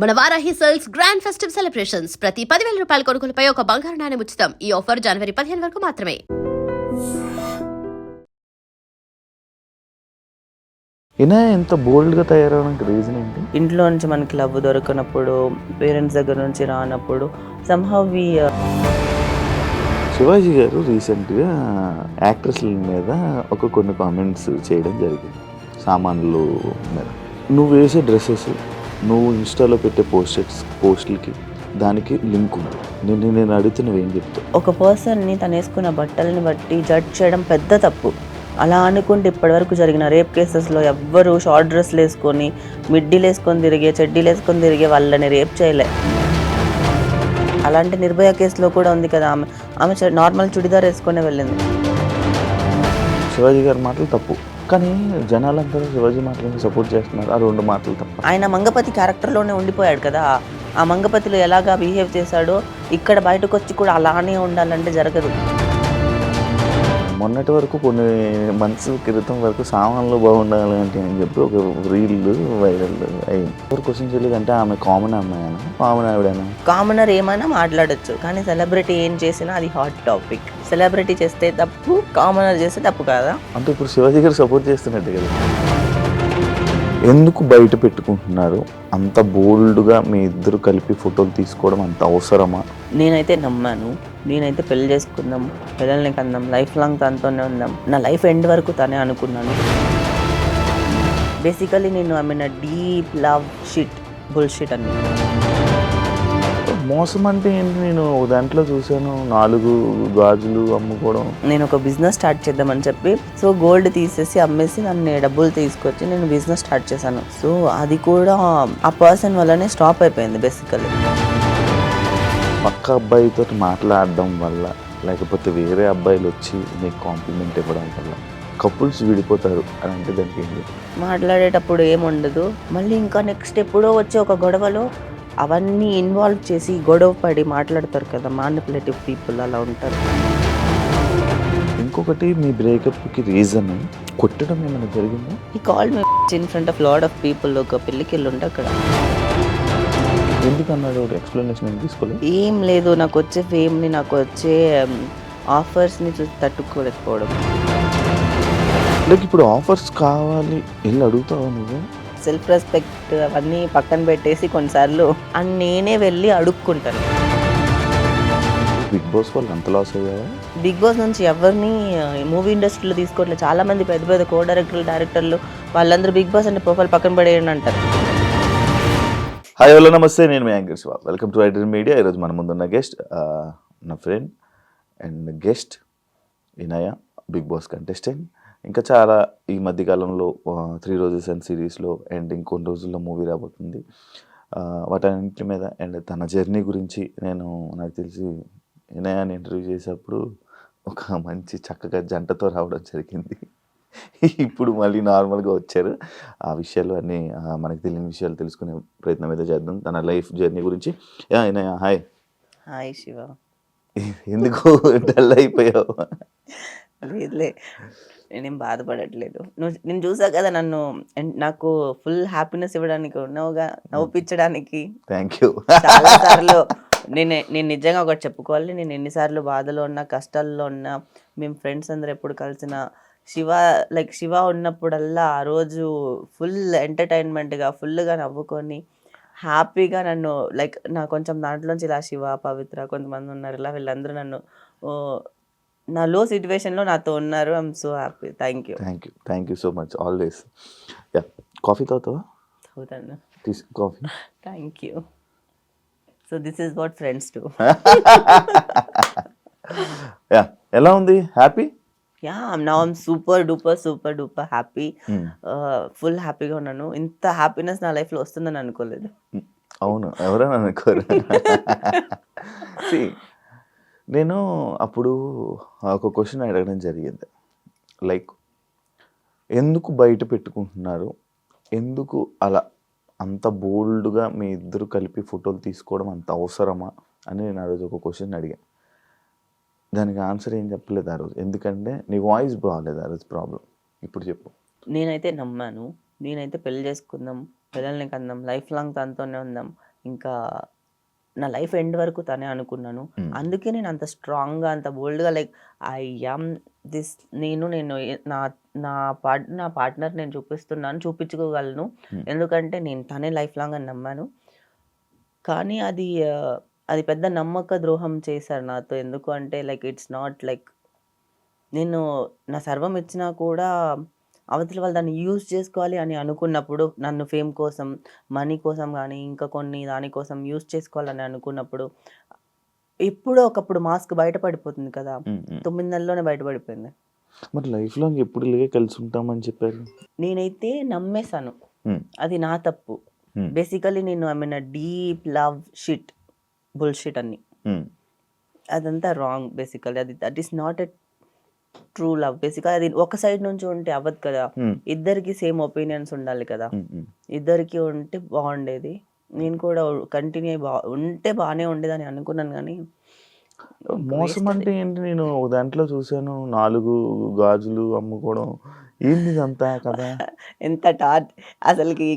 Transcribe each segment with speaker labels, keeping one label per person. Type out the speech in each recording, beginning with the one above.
Speaker 1: మన Varahi sales grand festive celebrations ప్రతి 10,000 రూపాయల కొనుగోలుపై ఒక బంగారు నాణెం ఉచితం. ఈ ఆఫర్ జనవరి 15 వరకు మాత్రమే.
Speaker 2: ఈయన ఎంత బోల్డ్గా తయారవడానికి రీజన్ ఏంటి?
Speaker 3: ఇంట్లో నుంచి మనకి లవ్ దొరకనప్పుడు, పేరెంట్స్ దగ్గర నుంచి రానప్పుడు సంహౌ వి
Speaker 2: శివాజీ గారు రీసెంట్గా యాక్ట్రెస్ల మీద కొన్ని కామెంట్స్ చేయడం జరిగింది. సామాన్లు మీద నువ్వు వేసే డ్రెస్సెస్, నువ్వు ఇన్స్టాలో పెట్టే పోస్టులకి దానికి లింక్ ఉంది. నేను అడిగితే నువ్వేం చెప్తావు?
Speaker 3: ఒక పర్సన్ని తను వేసుకున్న బట్టల్ని బట్టి జడ్జ్ చేయడం పెద్ద తప్పు. అలా అనుకుంటే ఇప్పటివరకు జరిగిన రేప్ కేసెస్లో ఎవ్వరు షార్ట్ డ్రెస్లు వేసుకొని, మిడ్డీలు వేసుకొని తిరిగే, చెడ్డీలు వేసుకొని తిరిగే వాళ్ళని రేప్ చేయలే. అలాంటి నిర్భయ కేసులో కూడా ఉంది కదా, ఆమె నార్మల్ చుడిదార్ వేసుకునే వెళ్ళింది.
Speaker 2: శివాజీ గారి మాటలు తప్పు, కానీ జనాలందరూ శివాజీ మాటలను సపోర్ట్ చేస్తున్నారు. ఆ రెండు మాటలు తప్పు.
Speaker 3: ఆయన మంగపతి క్యారెక్టర్లోనే ఉండిపోయాడు కదా, ఆ మంగపతిలో ఎలాగా బిహేవ్ చేశాడో ఇక్కడ బయటకు వచ్చి కూడా అలానే ఉండాలంటే జరగదు.
Speaker 2: మొన్నటి వరకు కొన్ని మంత్స్ క్రితం వరకు సామాన్లు బాగుండాలి అంటే అని చెప్పి ఒక రీల్ వైరల్ అయింది. ఎవరు క్వశ్చన్ చేయలేదంటే ఆమె కామన్ అమ్మాయినా, కామన్ ఆవిడైనా?
Speaker 3: కామనర్ ఏమైనా మాట్లాడచ్చు, కానీ సెలబ్రిటీ ఏం చేసినా అది హాట్ టాపిక్. సెలబ్రిటీ చేస్తే తప్పు, కామనర్ చేస్తే తప్పు కాదా?
Speaker 2: అంటే ఇప్పుడు శివాజీ గారు సపోర్ట్ చేస్తున్నట్టు కదా. ఎందుకు బయట పెట్టుకుంటున్నారు? అంత బోల్డ్గా మీ ఇద్దరు కలిపి ఫోటోలు తీసుకోవడం అంత అవసరమా?
Speaker 3: నేనైతే నమ్మాను, నేనైతే పెళ్లి చేసుకుందాం, పిల్లల్ని కందాం, లైఫ్ లాంగ్ తనతోనే ఉందాం, నా లైఫ్ ఎండ్ వరకు తనే అనుకున్నాను. బేసికలీ నేను I mean deep love shit bullshit అని.
Speaker 2: మోసం అంటే ఏంటి? నేను దాంట్లో చూసాను 4 గాజులు అమ్ముకోవడం.
Speaker 3: నేను ఒక బిజినెస్ స్టార్ట్ చేద్దామని చెప్పి సో గోల్డ్ తీసేసి అమ్మేసి నన్ను డబ్బులు తీసుకొచ్చి నేను బిజినెస్ స్టార్ట్ చేశాను. సో అది కూడా ఆ పర్సన్ వల్లనే స్టాప్ అయిపోయింది బేసికలీ.
Speaker 2: పక్క అబ్బాయితో మాట్లాడడం వల్ల, లేకపోతే వేరే అబ్బాయిలు వచ్చి నీకు కాంప్లిమెంట్ ఇవ్వడం వల్ల కపుల్స్ విడిపోతారు అని అంటే దానికి ఏంటి?
Speaker 3: మాట్లాడేటప్పుడు ఏముండదు, మళ్ళీ ఇంకా నెక్స్ట్ ఎప్పుడో వచ్చే ఒక గొడవలో అవన్నీ ఇన్వాల్వ్ చేసి గొడవ పడి మాట్లాడతారు కదా, మ్యానిపులేటివ్ పీపుల్ అలా ఉంటారు.
Speaker 2: ఇంకొకటి, మీ బ్రేకప్కి రీజన్ కొట్టడం ఏమైనా జరిగిందా?
Speaker 3: ఈ call me in front of lot of people. ఒక పెళ్ళికి వెళ్ళి ఉంటే అక్కడ
Speaker 2: ఎందుకన్నాడు? ఎక్స్ప్లెనేషన్ ఏం తీసుకోలేదు?
Speaker 3: ఏం లేదు, నాకు వచ్చే ఫేమ్ని, నాకు వచ్చే ఆఫర్స్ని చూసి తట్టుకోలేకపోవడం.
Speaker 2: లైక్ ఇప్పుడు ఆఫర్స్ కావాలి వెళ్ళి అడుగుతావా నువ్వు?
Speaker 3: సెల్ఫ్ రెస్పెక్ట్ అవన్నీ పక్కన పెట్టేసి కొన్నిసార్లు నేనే వెళ్ళి అడుక్కుంటాను.
Speaker 2: బిగ్ బాస్ వాళ్ళు అంత లాస్ అయ్యావా?
Speaker 3: బిగ్ బాస్ నుంచి ఎవరిని మూవీ ఇండస్ట్రీలో తీసుకోవట్లేదు. చాలా మంది పెద్ద పెద్ద కో డైరెక్టర్లు వాళ్ళందరూ బిగ్ బాస్ అంటే ప్రొఫైల్ పక్కన పడేయండి అంటారు.
Speaker 2: హాయ్ హలో నమస్తే, నేను మీ anchor Shiva. Welcome to iDream media. ఈరోజు మన ముందున్న గెస్ట్ నా friend and guest Inaya, Bigg Boss contestant. ఇంకా చాలా ఈ మధ్యకాలంలో 3 రోజెస్ అండ్ సిరీస్లో అండ్ ఇంకొన్ని రోజుల్లో మూవీ రాబోతుంది. వాటన్నింటి మీద అండ్ తన జర్నీ గురించి నాకు తెలిసి ఇనయాని ఇంటర్వ్యూ చేసేటప్పుడు ఒక మంచి చక్కగా జంటతో రావడం జరిగింది. ఇప్పుడు మళ్ళీ నార్మల్గా వచ్చారు. ఆ విషయాలు అన్నీ మనకు తెలియని విషయాలు తెలుసుకునే ప్రయత్నం అయితే చేద్దాం తన లైఫ్ జర్నీ గురించి. ఇనయ హాయ్.
Speaker 3: హాయ్ శివ.
Speaker 2: ఎందుకు డల్ అయిపోయావు?
Speaker 3: లేదులే, నేనేం బాధపడట్లేదు. నేను చూసా కదా నన్ను, నాకు ఫుల్ హ్యాపీనెస్ ఇవ్వడానికి ఉన్నావుగా, నవ్వుపించడానికి.
Speaker 2: Thank you.
Speaker 3: చాలా సార్లు నేను నిజంగా ఒకటి చెప్పుకోవాలి, నేను ఎన్నిసార్లు బాధలో ఉన్నా, కష్టాల్లో ఉన్నా, మేము ఫ్రెండ్స్ అందరు ఎప్పుడు కలిసిన శివ ఉన్నప్పుడల్లా ఆ రోజు ఫుల్ ఎంటర్టైన్మెంట్గా ఫుల్గా నవ్వుకొని హ్యాపీగా నన్ను నా కొంచెం దాంట్లోంచి ఇలా శివ, పవిత్ర కొంతమంది ఉన్నారు, ఇలా వీళ్ళందరూ నన్ను నా లో సిచ్యువేషన్లో నాతో ఉన్నారు. I'm so happy.
Speaker 2: Thank you so much always. Yeah, coffee తాగుతావా?
Speaker 3: అవుతాను.
Speaker 2: Coffee.
Speaker 3: Thank you. So this is what friends do.
Speaker 2: Yeah, ఎలా ఉంది? Happy?
Speaker 3: Yeah, now I'm super duper happy. Full హ్యాపీగా ఉన్నాను. ఇంత హ్యాపీనెస్ నా లైఫ్లో వస్తుందని అనుకోలేదు.
Speaker 2: అవును, ఎవరైనా అనుకోరు. నేను అప్పుడు ఒక క్వశ్చన్ అడగడం జరిగింది, లైక్ ఎందుకు బయట పెట్టుకుంటున్నారు, ఎందుకు అలా అంత బోల్డ్గా మీ ఇద్దరు కలిపి ఫోటోలు తీసుకోవడం అంత అవసరమా అని నేను ఆ రోజు ఒక క్వశ్చన్ అడిగాను. దానికి ఆన్సర్ ఏం చెప్పలేదు ఆ రోజు, ఎందుకంటే నీ వాయిస్ బాగాలేదు ఆ రోజు. ప్రాబ్లం ఇప్పుడు చెప్పు.
Speaker 3: నేనైతే నమ్మాను, నేనైతే పెళ్లి చేసుకుందాం, పిల్లల్ని కందాం, లైఫ్ లాంగ్ తనతోనే ఉందాం, ఇంకా నా లైఫ్ ఎండ్ వరకు తనే అనుకున్నాను. అందుకే నేను అంత స్ట్రాంగ్గా అంత బోల్డ్గా లైక్ ఐ యామ్ దిస్. నేను నా నా పార్ట్నర్ నేను చూపించుకోగలను. ఎందుకంటే నేను తనే లైఫ్ లాంగ్ అని నమ్మాను. కానీ అది పెద్ద నమ్మక ద్రోహం చేశారు నాతో. ఎందుకు అంటే లైక్ ఇట్స్ నాట్ లైక్ నేను నా సర్వం ఇచ్చినా కూడా అవతల వాళ్ళు దాన్ని యూజ్ చేసుకోవాలి అని అనుకున్నప్పుడు, నన్ను ఫేమ్ కోసం, మనీ కోసం కానీ ఇంకా కొన్ని దానికోసం యూజ్ చేసుకోవాలని అనుకున్నప్పుడు ఎప్పుడో ఒకప్పుడు మాస్క్ బయటపడిపోతుంది కదా. 9 నెలల్లోనే బయటపడిపోయింది.
Speaker 2: మరి లైఫ్ లాంగ్ ఎప్పుడు ఇలాగే కలిసి ఉంటామని చెప్పారు.
Speaker 3: నేనైతే నమ్మేశాను. అది నా తప్పు. బేసికలీ నేను I mean deep love shit bullshit అన్ని అదంతా wrong. Basically that is not a true love. బేసిక్గా అది ఒక సైడ్ నుంచి ఉంటే అవ్వదు కదా. ఇద్దరికి సేమ్ ఒపీనియన్స్ ఉండాలి కదా. ఇద్దరికి ఉంటే బాగుండేది. నేను కూడా కంటిన్యూ ఉంటే బాగానే ఉండేదని అనుకున్నాను. కానీ
Speaker 2: మోసం అంటే ఏంటి? నేను ఒక దాంట్లో చూసాను 4 గాజులు అమ్ముకోవడం. ఏంది ఇదంతా కదా?
Speaker 3: ఎంత అసలుకి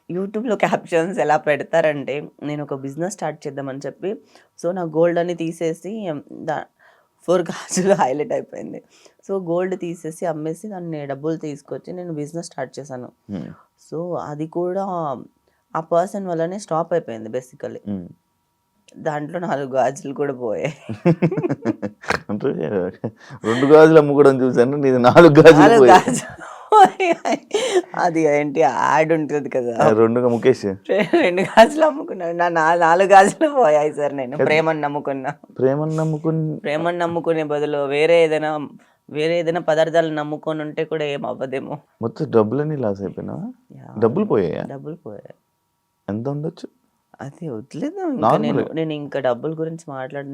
Speaker 3: యూట్యూబ్లో క్యాప్షన్స్ ఎలా పెడతారంటే, నేను ఒక బిజినెస్ స్టార్ట్ చేద్దామని చెప్పి సో నా గోల్డ్ అని తీసేసి 4 గాజులు హైలైట్ అయిపోయింది. సో గోల్డ్ తీసేసి అమ్మేసి దాన్ని డబ్బులు తీసుకొచ్చి నేను బిజినెస్ స్టార్ట్ చేశాను. సో అది కూడా ఆ పర్సన్ వల్లనే స్టాప్ అయిపోయింది బేసికలీ. దాంట్లో 4 గాజులు కూడా పోయాయి.
Speaker 2: అంటే 2 గాజులు అమ్ముకోవడం చూసాను, నీది 4 గాజులు పోయాయి.
Speaker 3: అది ఏంటి యాడ్ ఉంటుంది కదా,
Speaker 2: 2 ముఖేష్
Speaker 3: 2 గాజులు అమ్ముకున్నాను. నా 4 గాజులు పోయాయి సార్. నేను ప్రేమని నమ్ముకునే బదులు వేరే ఏదైనా పదార్థాలు నమ్ముకొని ఉంటే కూడా ఏం అవ్వదేమో.
Speaker 2: మొత్తం డబ్బులన్నీ లాస్ అయిపోయినా? డబ్బులు పోయాయి. ఎంత ఉండొచ్చు?
Speaker 3: అది వదిలేదా. నేను ఇంకా డబ్బుల గురించి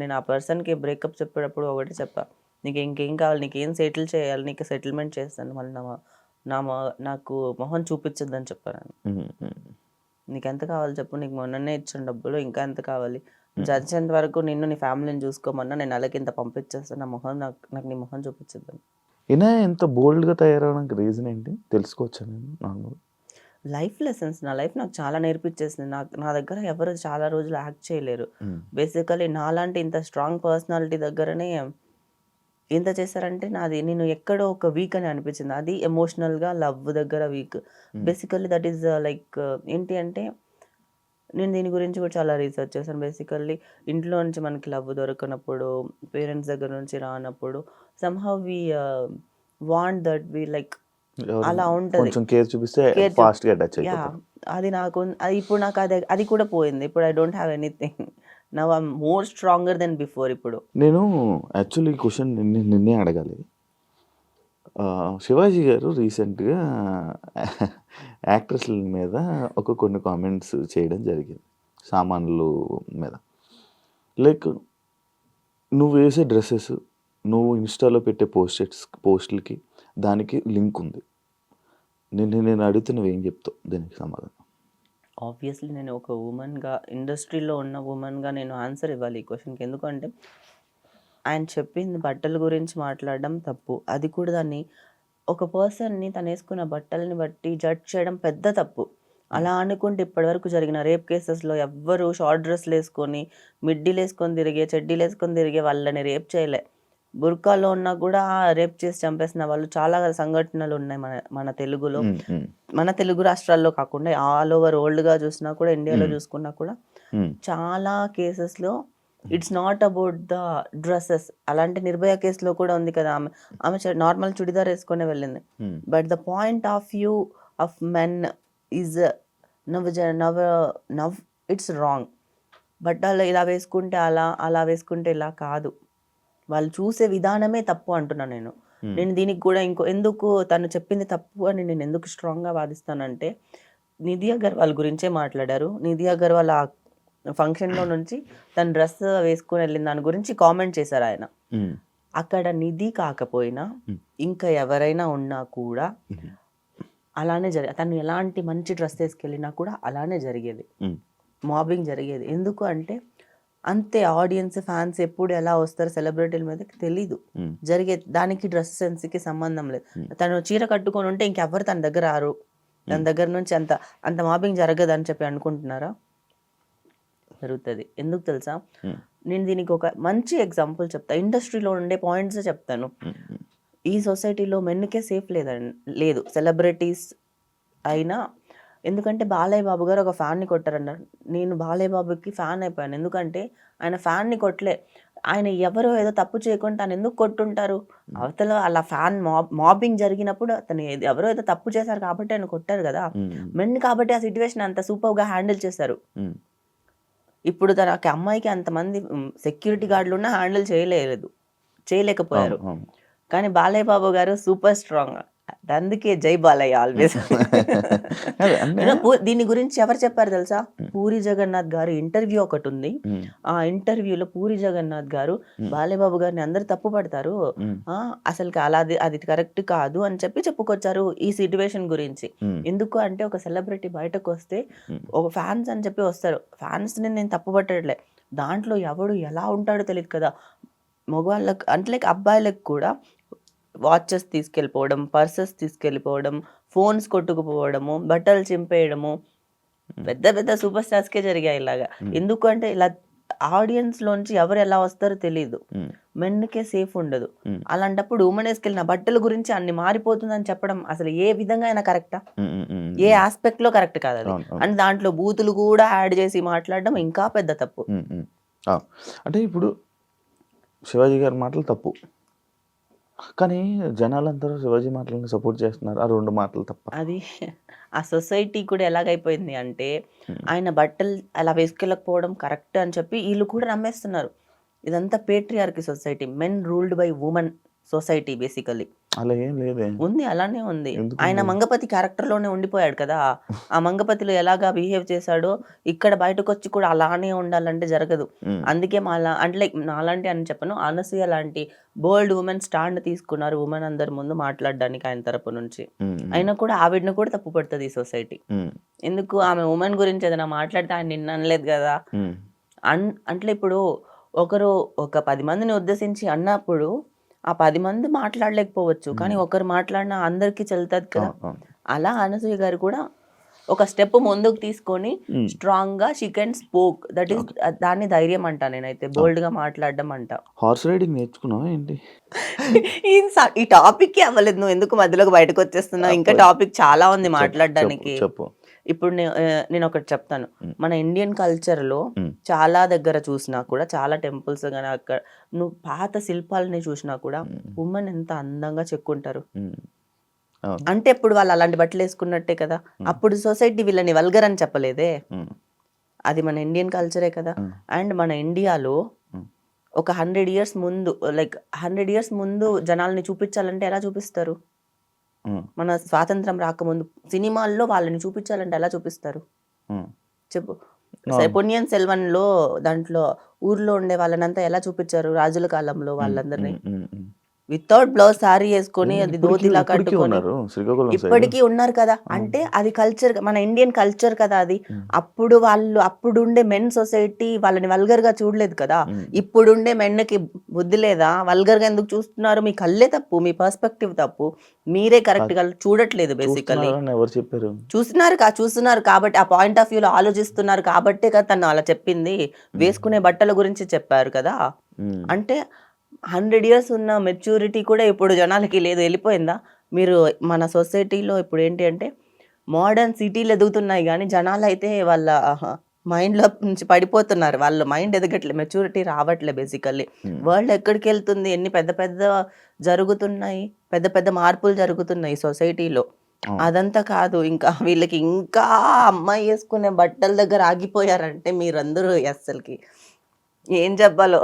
Speaker 3: నేను ఆ పర్సన్కి బ్రేకప్ చెప్పేటప్పుడు ఒకటి చెప్పా, నీకు ఇంకేం కావాలి, నీకేం సెటిల్ చేయాలి, నీకు సెటిల్మెంట్ చేస్తాను, మళ్ళీ నాకు మొహం చూపించద్దని చెప్పాను. నీకు ఎంత కావాలి చెప్పు, నీకు మొన్ననే ఇచ్చిన డబ్బులు, ఇంకా ఎంత కావాలి, చచ్చేంత వరకు నిన్ను నీ ఫ్యామిలీని చూసుకోమన్నా నేను అలాగే ఇంత పంపించేస్తాను, నాకు నీ మొహం చూపించద్దని.
Speaker 2: అయినా ఎంత బోల్డ్గా తయారవడానికి రీజన్ ఏంటి తెలుసుకోవచ్చా? నేను
Speaker 3: లైఫ్ లెసన్స్, నా లైఫ్ నాకు చాలా నేర్పించేసింది. నా దగ్గర ఎవరు చాలా రోజులు యాక్ట్ చేయలేరు. బేసికలీ నాలాంటి ఇంత స్ట్రాంగ్ పర్సనాలిటీ దగ్గరనే ఎంత చేశారంటే నేను ఎక్కడో ఒక వీక్ అని అనిపించింది. అది ఎమోషనల్గా లవ్ దగ్గర week. Basically that is like ఏంటి అంటే, నేను దీని గురించి కూడా చాలా రీసెర్చ్ చేశాను. బేసికల్లీ ఇంట్లో నుంచి మనకి లవ్ దొరకనప్పుడు, పేరెంట్స్ దగ్గర నుంచి రానప్పుడు somehow we want that we like అలా ఉంటుంది. అది ఇప్పుడు నాకు అది కూడా పోయింది. ఇప్పుడు I don't have anything. Now I'm more stronger than before. ఇప్పుడు
Speaker 2: నేను యాక్చువల్లీ ఈ క్వశ్చన్ నిన్నే అడగాలి. శివాజీ గారు రీసెంట్గా యాక్ట్రెస్ల మీద కొన్ని కామెంట్స్ చేయడం జరిగింది, సామాన్లు మీద. లైక్ నువ్వు వేసే డ్రెస్సెస్, నువ్వు ఇన్స్టాలో పెట్టే పోస్టులకి దానికి లింక్ ఉంది. నేను అడుగుతున్నవి ఏం చెప్తావు దానికి సమాధానం?
Speaker 3: ఆబ్వియస్లీ నేను ఒక ఉమెన్గా, ఇండస్ట్రీలో ఉన్న ఉమెన్గా నేను ఆన్సర్ ఇవ్వాలి ఈ క్వశ్చన్కి. ఎందుకంటే ఆయన చెప్పింది బట్టల గురించి మాట్లాడడం తప్పు. అది కూడా దాన్ని ఒక పర్సన్ని తను వేసుకున్న బట్టలని బట్టి జడ్జ్ చేయడం పెద్ద తప్పు. అలా అనుకుంటే ఇప్పటివరకు జరిగిన రేప్ కేసెస్లో ఎవ్వరు షార్ట్ డ్రెస్లు వేసుకొని, మిడ్డీలు వేసుకొని తిరిగే, చెడ్డీలు వేసుకొని తిరిగే వాళ్ళని రేప్ చేయలే. బుర్కాలో ఉన్నా కూడా రేప్ చేసి చంపేసిన వాళ్ళు చాలా సంఘటనలు ఉన్నాయి మన తెలుగులో. మన తెలుగు రాష్ట్రాల్లో కాకుండా ఆల్ ఓవర్ వరల్డ్గా చూసినా కూడా, ఇండియాలో చూసుకున్నా కూడా చాలా కేసెస్లో it's not about the dresses. అలాంటి నిర్భయ కేసులో కూడా ఉంది కదా, ఆమె నార్మల్ చుడిదార్ వేసుకునే వెళ్ళింది. But the point of view of men is now it's wrong. But అలా ఇలా వేసుకుంటే అలా వేసుకుంటే ఇలా కాదు. వాళ్ళు చూసే విధానమే తప్పు అంటున్నాను నేను. దీనికి కూడా ఎందుకు తను చెప్పింది తప్పు అని నేను ఎందుకు స్ట్రాంగ్గా వాదిస్తానంటే, నిధి అగర్వాల్ గురించే మాట్లాడారు. నిధి అగర్వాల్ ఆ ఫంక్షన్లో నుంచి తన డ్రెస్ వేసుకుని వెళ్ళిన దాని గురించి కామెంట్ చేశారు ఆయన. అక్కడ నిధి కాకపోయినా ఇంకా ఎవరైనా ఉన్నా కూడా అలానే తను ఎలాంటి మంచి డ్రెస్ వేసుకెళ్ళినా కూడా అలానే జరిగేది, మాబింగ్ జరిగేది. ఎందుకు అంటే అంతే, ఆడియన్స్ ఫ్యాన్స్ ఎప్పుడు ఎలా వస్తారు సెలబ్రిటీల మీద తెలీదు, జరిగేది. దానికి డ్రెస్ సెన్స్కి సంబంధం లేదు. తను చీర కట్టుకొని ఉంటే ఇంకెవ్వరు తన దగ్గర రారు, తన దగ్గర నుంచి అంత మాబింగ్ జరగదు అని చెప్పి అనుకుంటున్నారా? జరుగుతుంది. ఎందుకు తెలుసా?
Speaker 2: Hmm.
Speaker 3: నేను దీనికి ఒక మంచి ఎగ్జాంపుల్ చెప్తా. ఇండస్ట్రీలో ఉండే పాయింట్స్ చెప్తాను. ఈ సొసైటీలో మెన్కే సేఫ్ లేదు. సెలబ్రిటీస్ అయినా, ఎందుకంటే బాలయ్య బాబు గారు ఒక ఫ్యాన్ని కొట్టారన్నారు. నేను బాలయ్య బాబుకి ఫ్యాన్ అయిపోయాను. ఎందుకంటే ఆయన ఫ్యాన్ని కొట్టలే. ఆయన ఎవరో ఏదో తప్పు చేయకుండా తను ఎందుకు కొట్టుంటారు? అవతల అలా ఫ్యాన్ మాబింగ్ జరిగినప్పుడు అతను ఎవరో ఏదో తప్పు చేశారు కాబట్టి ఆయన కొట్టారు కదా. మెన్ కాబట్టి ఆ సిచ్యువేషన్ అంత సూపర్గా హ్యాండిల్ చేశారు. ఇప్పుడు తనకి అమ్మాయికి అంతమంది సెక్యూరిటీ గార్డులు ఉన్నా హ్యాండిల్ చేయలేకపోయారు. కానీ బాలయ్య బాబు గారు సూపర్ స్ట్రాంగ్. అందుకే జై బాలయ్య ఆల్వేస్. దీని గురించి ఎవరు చెప్పారు తెలుసా? పూరి జగన్నాథ్ గారు ఇంటర్వ్యూ ఒకటి ఉంది. ఆ ఇంటర్వ్యూలో పూరి జగన్నాథ్ గారు బాలయ్య బాబు గారిని అందరు తప్పు పడతారు, అసలు అలా అది కరెక్ట్ కాదు అని చెప్పుకొచ్చారు ఈ సిచ్యువేషన్ గురించి. ఎందుకు అంటే ఒక సెలబ్రిటీ బయటకు వస్తే ఒక ఫ్యాన్స్ అని చెప్పి వస్తారు. ఫ్యాన్స్ ని నేను తప్పు పట్టట్లే, దాంట్లో ఎవడు ఎలా ఉంటాడో తెలియదు కదా. మగవాళ్ళకి అంటే లైక్ అబ్బాయిలకు కూడా వాచెస్ తీసుకెళ్ళిపోవడం, పర్సెస్ తీసుకెళ్ళిపోవడం, ఫోన్స్ కొట్టుకుపోవడము, బట్టలు చింపేయడము పెద్ద పెద్ద సూపర్ స్టార్స్కే జరిగాయి ఇలాగా. ఎందుకు అంటే ఇలా ఆడియన్స్ లోంచి ఎవరు ఎలా వస్తారో తెలియదు, మెన్కే సేఫ్ ఉండదు. అలాంటప్పుడు ఉమెన్ వేసుకెళ్ళిన బట్టల గురించి అన్ని మారిపోతుందని చెప్పడం అసలు ఏ విధంగా అయినా కరెక్టా? ఏ ఆస్పెక్ట్ లో కరెక్ట్ కాదు అది. అండ్ దాంట్లో బూతులు కూడా యాడ్ చేసి మాట్లాడడం ఇంకా పెద్ద తప్పు.
Speaker 2: అంటే ఇప్పుడు శివాజీ గారి మాటలు తప్పు, కానీ జనాలందరూ శివాజీ మాటలను సపోర్ట్ చేస్తున్నారు. ఆ 2 మాటలు తప్ప.
Speaker 3: అది ఆ సొసైటీ కూడా ఎలాగైపోయింది అంటే ఆయన బట్టలు అలా వేసుకెళ్ళకపోవడం కరెక్ట్ అని చెప్పి వీళ్ళు కూడా నమ్మేస్తున్నారు. ఇదంతా patriarchy society, men ruled by women society basically.
Speaker 2: అలా ఏం లేదే.
Speaker 3: ఉంది, అలానే ఉంది. ఆయన మంగపతి క్యారెక్టర్ లోనే ఉండిపోయాడు కదా. ఆ మంగపతిలో ఎలాగా బిహేవ్ చేశాడో ఇక్కడ బయటకు వచ్చి కూడా అలానే ఉండాలంటే జరగదు. అందుకే అంటే లైక్ నాలాంటి అని చెప్పను, అనసూయ లాంటి బోల్డ్ ఉమెన్ స్టాండ్ తీసుకున్నారు ఉమెన్ అందరి ముందు మాట్లాడడానికి ఆయన తరపు నుంచి. అయినా కూడా ఆవిడని కూడా తప్పు పడుతుంది ఈ సొసైటీ. ఎందుకు? ఆమె ఉమెన్ గురించి ఏదైనా మాట్లాడితే ఆయన నిన్న అనలేదు కదా. అంటే ఇప్పుడు ఒకరు ఒక 10 మందిని ఉద్దేశించి అన్నప్పుడు ఆ 10 మంది మాట్లాడలేకపోవచ్చు, కానీ ఒకరు మాట్లాడినా అందరికీ చెల్లుతుంది కదా. అలా అనసూయ గారు కూడా ఒక స్టెప్ ముందుకు తీసుకొని స్ట్రాంగ్ గా she can spoke. That is దాన్ని ధైర్యం అంట. నేనైతే బోల్డ్ గా మాట్లాడడం అంట.
Speaker 2: హార్స్ రైడింగ్ నేర్చుకున్నావా ఏంటి?
Speaker 3: ఈ టాపిక్ కి అవ్వలేదు, నువ్వు ఎందుకు మధ్యలోకి బయటకు వచ్చేస్తున్నావు? ఇంకా టాపిక్ చాలా ఉంది మాట్లాడడానికి. ఇప్పుడు నేను ఒకటి చెప్తాను. మన ఇండియన్ కల్చర్ లో చాలా దగ్గర చూసినా కూడా, చాలా టెంపుల్స్ కానీ అక్కడ నువ్వు పాత శిల్పాలని చూసినా కూడా ఉమెన్ ఎంత అందంగా చెక్కుంటారు. అంటే ఇప్పుడు వాళ్ళు అలాంటి బట్టలు వేసుకున్నట్టే కదా. అప్పుడు సొసైటీ వీళ్ళని వల్గర్ అని చెప్పలేదే, అది మన ఇండియన్ కల్చరే కదా. అండ్ మన ఇండియాలో ఒక 100 years ముందు, లైక్ 100 years ముందు జనాల్ని చూపించాలంటే ఎలా చూపిస్తారు? మన స్వాతంత్రం రాకముందు సినిమాల్లో వాళ్ళని చూపించాలంటే ఎలా చూపిస్తారు చెప్పు? పొన్నియిన్ సెల్వన్లో దాంట్లో ఊర్లో ఉండే వాళ్ళనంతా ఎలా చూపించారు రాజుల కాలంలో? వాళ్ళందరినీ వితౌట్ బ్లౌజ్ సారీ వేసుకొని అది ధోతిలా కట్టుకొని ఇప్పటికీ ఉన్నారు కదా. అంటే అది కల్చర్, మన ఇండియన్ కల్చర్ కదా అది. అప్పుడుండే మెన్ సొసైటీ వాళ్ళని వల్గర్ గా చూడలేదు కదా. ఇప్పుడుండే మెన్కి బుద్ధి లేదా? వల్గర్ గా ఎందుకు చూస్తున్నారు? మీ కళ్ళే తప్పు, మీ పర్స్పెక్టివ్ తప్పు, మీరే కరెక్ట్ గా చూడట్లేదు. బేసికలీ చూస్తున్నారు కాబట్టి, ఆ పాయింట్ ఆఫ్ వ్యూలో ఆలోచిస్తున్నారు కాబట్టే కదా తను అలా చెప్పింది. వేసుకునే బట్టల గురించి చెప్పారు కదా. అంటే 100 years ఉన్న మెచ్యూరిటీ కూడా ఇప్పుడు జనాలకి లేదు, వెళ్ళిపోయిందా? మీరు మన సొసైటీలో ఇప్పుడు ఏంటి అంటే మోడర్న్ సిటీలు ఎదుగుతున్నాయి కానీ జనాలు అయితే వాళ్ళ మైండ్లో నుంచి పడిపోతున్నారు. వాళ్ళ మైండ్ ఎదగట్లే, మెచ్యూరిటీ రావట్లే. బేసికల్లీ వరల్డ్ ఎక్కడికి వెళ్తుంది? ఎన్ని పెద్ద పెద్ద జరుగుతున్నాయి, పెద్ద పెద్ద మార్పులు జరుగుతున్నాయి సొసైటీలో. అదంతా కాదు, ఇంకా వీళ్ళకి ఇంకా అమ్మాయి వేసుకునే బట్టల దగ్గర ఆగిపోయారంటే మీరందరూ అస్సలకి ఏం చెప్పాలో.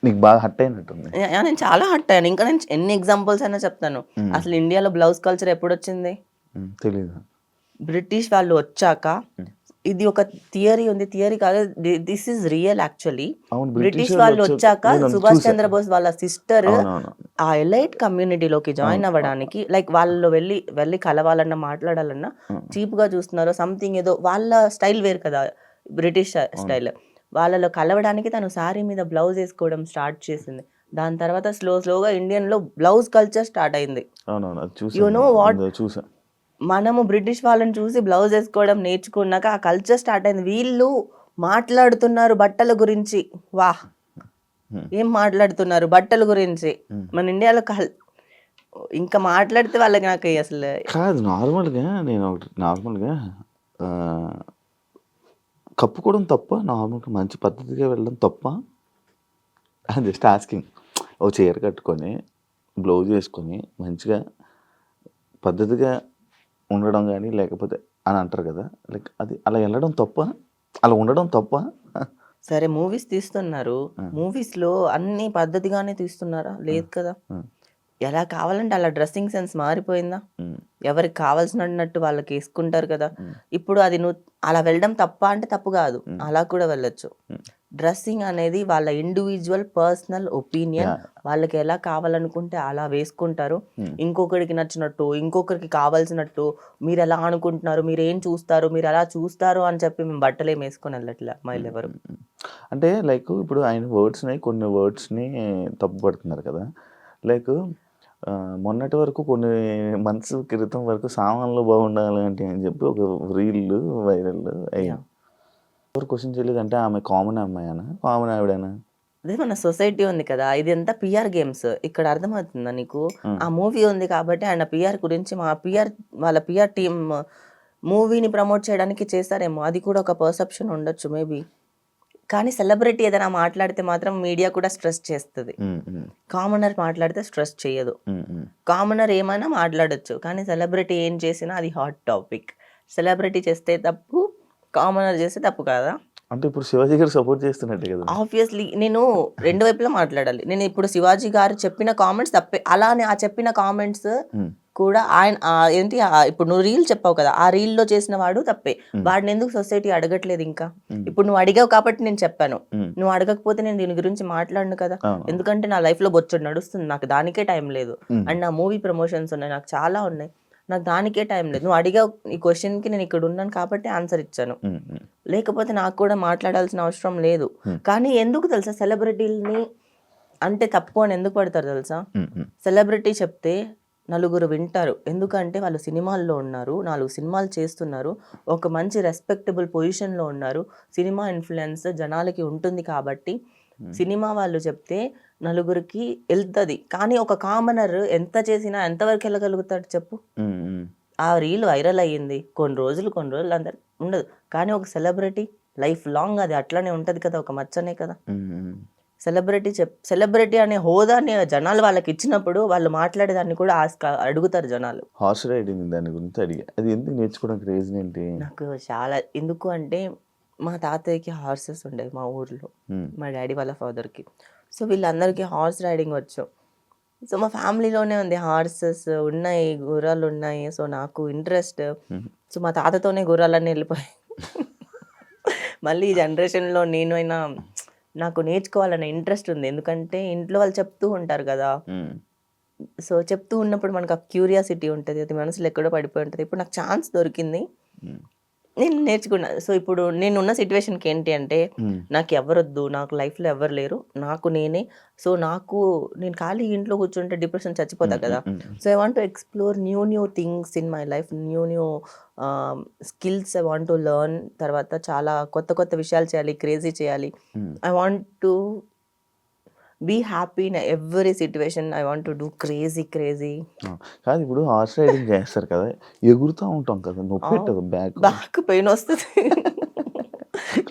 Speaker 2: నీకు బాగా హట్ అయినట్టుంది.
Speaker 3: నేను చాలా హట్ అయ్యాను. ఇంకా నేను ఎన్ని ఎగ్జాంపుల్స్ అయినా చెప్తాను. అసలు ఇండియాలో బ్లౌజ్ కల్చర్ ఎప్పుడు వచ్చింది?
Speaker 2: తెలీదు.
Speaker 3: బ్రిటిష్ వాళ్ళు వచ్చాక. ఇది ఒక థియరీ ఉంది, థియరీ కాదు, this is real actually. British వాళ్ళు వచ్చాక సుభాష్ చంద్రబోస్ వాళ్ళ సిస్టర్ ఆ ఎలైట్ కమ్యూనిటీలోకి జాయిన్ అవ్వడానికి, లైక్ వాళ్ళు వెళ్ళి కలవాలన్నా మాట్లాడాలన్నా చీప్ గా చూస్తున్నారు సంథింగ్, ఏదో వాళ్ళ స్టైల్ వేరు కదా బ్రిటిష్ స్టైల్. వాళ్ళలో కలవడానికి తను శారీ మీద బ్లౌజ్ వేసుకోవడం స్టార్ట్ చేసింది. దాని తర్వాత స్లోగా ఇండియన్ లో బ్లౌజ్ కల్చర్ స్టార్ట్ అయింది. You know what? మనము బ్రిటిష్ వాళ్ళని చూసి బ్లౌజ్ వేసుకోవడం నేర్చుకున్నాక ఆ కల్చర్ స్టార్ట్ అయింది. వీళ్ళు మాట్లాడుతున్నారు బట్టల గురించి. వాహ్, ఏం మాట్లాడుతున్నారు బట్టల గురించి. మన ఇండియాలో ఇంకా మాట్లాడితే వాళ్ళకి నాకు అసలు
Speaker 2: కాదు నార్మల్గా నేను ఒకటి నార్మల్గా కప్పుకోవడం తప్ప, నార్మల్గా మంచి పద్ధతిగా వెళ్ళడం తప్ప, జస్ట్ ఆస్కింగ్. ఓ చీర కట్టుకొని బ్లౌజ్ వేసుకొని మంచిగా పద్ధతిగా ఉండడం కానీ లేకపోతే అని అంటారు కదా, లైక్ అది అలా వెళ్ళడం తప్ప, అలా ఉండడం తప్ప.
Speaker 3: సరే మూవీస్ తీస్తున్నారు, మూవీస్ లో అన్ని పద్ధతిగానే తీస్తున్నారా? లేదు కదా. ఎలా కావాలంటే అలా డ్రెస్సింగ్ సెన్స్ మారిపోయిందా? ఎవరికి కావాల్సినట్టు వాళ్ళకి వేసుకుంటారు కదా. ఇప్పుడు అది నువ్వు అలా వెళ్ళడం తప్ప అంటే తప్పు కాదు, అలా కూడా వెళ్ళొచ్చు. డ్రెస్సింగ్ అనేది వాళ్ళ ఇండివిజువల్ పర్సనల్ ఒపీనియన్. వాళ్ళకి ఎలా కావాలనుకుంటే అలా వేసుకుంటారు. ఇంకొకరికి నచ్చినట్టు, ఇంకొకరికి కావాల్సినట్టు మీరు ఎలా అనుకుంటున్నారు, మీరు ఏం చూస్తారు, మీరు ఎలా చూస్తారు అని చెప్పి మేము బట్టలు ఏం వేసుకొని వెళ్ళట్లే అమ్మాయిలు ఎవరు.
Speaker 2: అంటే లైక్ ఇప్పుడు ఆయన వర్డ్స్ని, కొన్ని వర్డ్స్ని తప్పుపడుతున్నారు కదా. లైక్ మొన్నటి వరకు కొన్ని మంత్స్ క్రితం వరకు సామాన్లు బాగుండాలి అంటే అని చెప్పి ఒక రీల్ వైరల్ అయ్యింది. ఎవరు క్వశ్చన్ చేయలేదంటే ఆమె కామన్ అమ్మాయినా, కామన్ ఆవిడేనా?
Speaker 3: అదే మన సొసైటీ ఉంది కదా, ఇది ఎంత పిఆర్ గేమ్స్. ఇక్కడ అర్థమవుతుందా నీకు? ఆ మూవీ ఉంది కాబట్టి ఆయన పిఆర్ గురించి, వాళ్ళ పిఆర్ టీమ్ మూవీని ప్రమోట్ చేయడానికి చేశారేమో. అది కూడా ఒక పర్సెప్షన్ ఉండొచ్చు మేబీ. కానీ సెలబ్రిటీ ఏదైనా మాట్లాడితే మాత్రం మీడియా కూడా స్ట్రెస్ చేస్తుంది. కామనర్ మాట్లాడితే స్ట్రెస్ చేయదు. కామనర్ ఏమైనా మాట్లాడొచ్చు, కానీ సెలబ్రిటీ ఏం చేసినా అది హాట్ టాపిక్. సెలబ్రిటీ చేస్తే తప్పు, కామనర్ చేస్తే తప్పు కాదా?
Speaker 2: అంటే ఇప్పుడు శివాజీ గారు సపోర్ట్ చేస్తున్నట్టే కదా.
Speaker 3: ఆబ్వియస్లీ నేను రెండు వైపులా మాట్లాడాలి. నేను ఇప్పుడు శివాజీ గారు చెప్పిన కామెంట్స్ తప్పే, అలానే ఆ చెప్పిన కామెంట్స్ కూడా ఆయన ఏంటి ఇప్పుడు నువ్వు రీల్ చెప్పావు కదా, ఆ రీల్లో చేసిన వాడు తప్పే. వాడిని ఎందుకు సొసైటీ అడగట్లేదు ఇంకా? ఇప్పుడు నువ్వు అడిగావు కాబట్టి నేను చెప్పాను. నువ్వు అడగకపోతే నేను దీని గురించి మాట్లాడను కదా. ఎందుకంటే నా లైఫ్ లో బొచ్చడు నడుస్తుంది, నాకు దానికే టైం లేదు. అండ్ నా మూవీ ప్రమోషన్స్ ఉన్నాయి, నాకు చాలా ఉన్నాయి, నాకు దానికే టైం లేదు. నువ్వు అడిగావు ఈ క్వశ్చన్కి, నేను ఇక్కడ ఉన్నాను కాబట్టి ఆన్సర్ ఇచ్చాను. లేకపోతే నాకు కూడా మాట్లాడాల్సిన అవసరం లేదు. కానీ ఎందుకు తెలుసా సెలబ్రిటీలని అంటే తప్పు అని ఎందుకు పడతారు తెలుసా? సెలబ్రిటీ చెప్తే నలుగురు వింటారు, ఎందుకంటే వాళ్ళు సినిమాల్లో ఉన్నారు, 4 సినిమాలు చేస్తున్నారు, ఒక మంచి రెస్పెక్టబుల్ పొజిషన్లో ఉన్నారు, సినిమా ఇన్ఫ్లుయెన్స్ జనాలకి ఉంటుంది కాబట్టి సినిమా వాళ్ళు చెప్తే నలుగురికి వెళ్తుంది. కానీ ఒక కామనర్ ఎంత చేసినా ఎంతవరకు వెళ్ళగలుగుతాడు చెప్పు? ఆ రీల్ వైరల్ అయ్యింది, కొన్ని రోజులు అందరు ఉండదు. కానీ ఒక సెలబ్రిటీ లైఫ్ లాంగ్ అది అట్లనే ఉంటుంది కదా, ఒక మచ్చనే కదా. సెలబ్రిటీ అనే హోదాని జనాలు వాళ్ళకి ఇచ్చినప్పుడు వాళ్ళు మాట్లాడేదాన్ని కూడా అడుగుతారు జనాలు.
Speaker 2: హార్స్ రైడింగ్ దాని గురించి అడిగా, అది ఎందుకు నేర్చుకోవడానికి రీజన్ ఏంటి?
Speaker 3: నాకు చాలా ఎందుకు అంటే మా తాతయ్యకి హార్సెస్ ఉండేవి మా ఊర్లో, మా డాడీ వాళ్ళ ఫాదర్కి. సో వీళ్ళందరికీ హార్స్ రైడింగ్ వచ్చు. సో మా ఫ్యామిలీలోనే ఉంది, హార్సెస్ ఉన్నాయి, గుర్రాలు ఉన్నాయి. సో నాకు ఇంట్రెస్ట్. సో మా తాతతోనే గుర్రాలన్నీ వెళ్ళిపోయాయి. మళ్ళీ ఈ జనరేషన్లో నేనైనా నాకు నేర్చుకోవాలనే ఇంట్రెస్ట్ ఉంది, ఎందుకంటే ఇంట్లో వాళ్ళు చెప్తూ ఉంటారు కదా. సో చెప్తూ ఉన్నప్పుడు మనకు ఆ క్యూరియాసిటీ ఉంటుంది, అది మనసులో ఎక్కడో పడిపోయి ఉంటుంది. ఇప్పుడు నాకు ఛాన్స్ దొరికింది, నేను నేర్చుకున్నా. సో ఇప్పుడు నేనున్న సిచ్యువేషన్కి ఏంటి అంటే నాకు ఎవరొద్దు, నాకు లైఫ్లో ఎవరు లేరు, నాకు నేనే. సో నేను ఖాళీ ఇంట్లో కూర్చుంటే డిప్రెషన్ చచ్చిపోతా కదా. So I want to explore new things in my life, new skills I want to learn. తర్వాత చాలా కొత్త విషయాలు చేయాలి, క్రేజీ చేయాలి. I want to be happy in every situation. I want to do crazy.
Speaker 2: కాదు ఇప్పుడు హార్స్ రైడింగ్ చేస్తారు కదా, ఎగురుతూ ఉంటాం కదా, నొప్పి పెట్టదు,
Speaker 3: బ్యాక్ పెయిన్ వస్తుంది.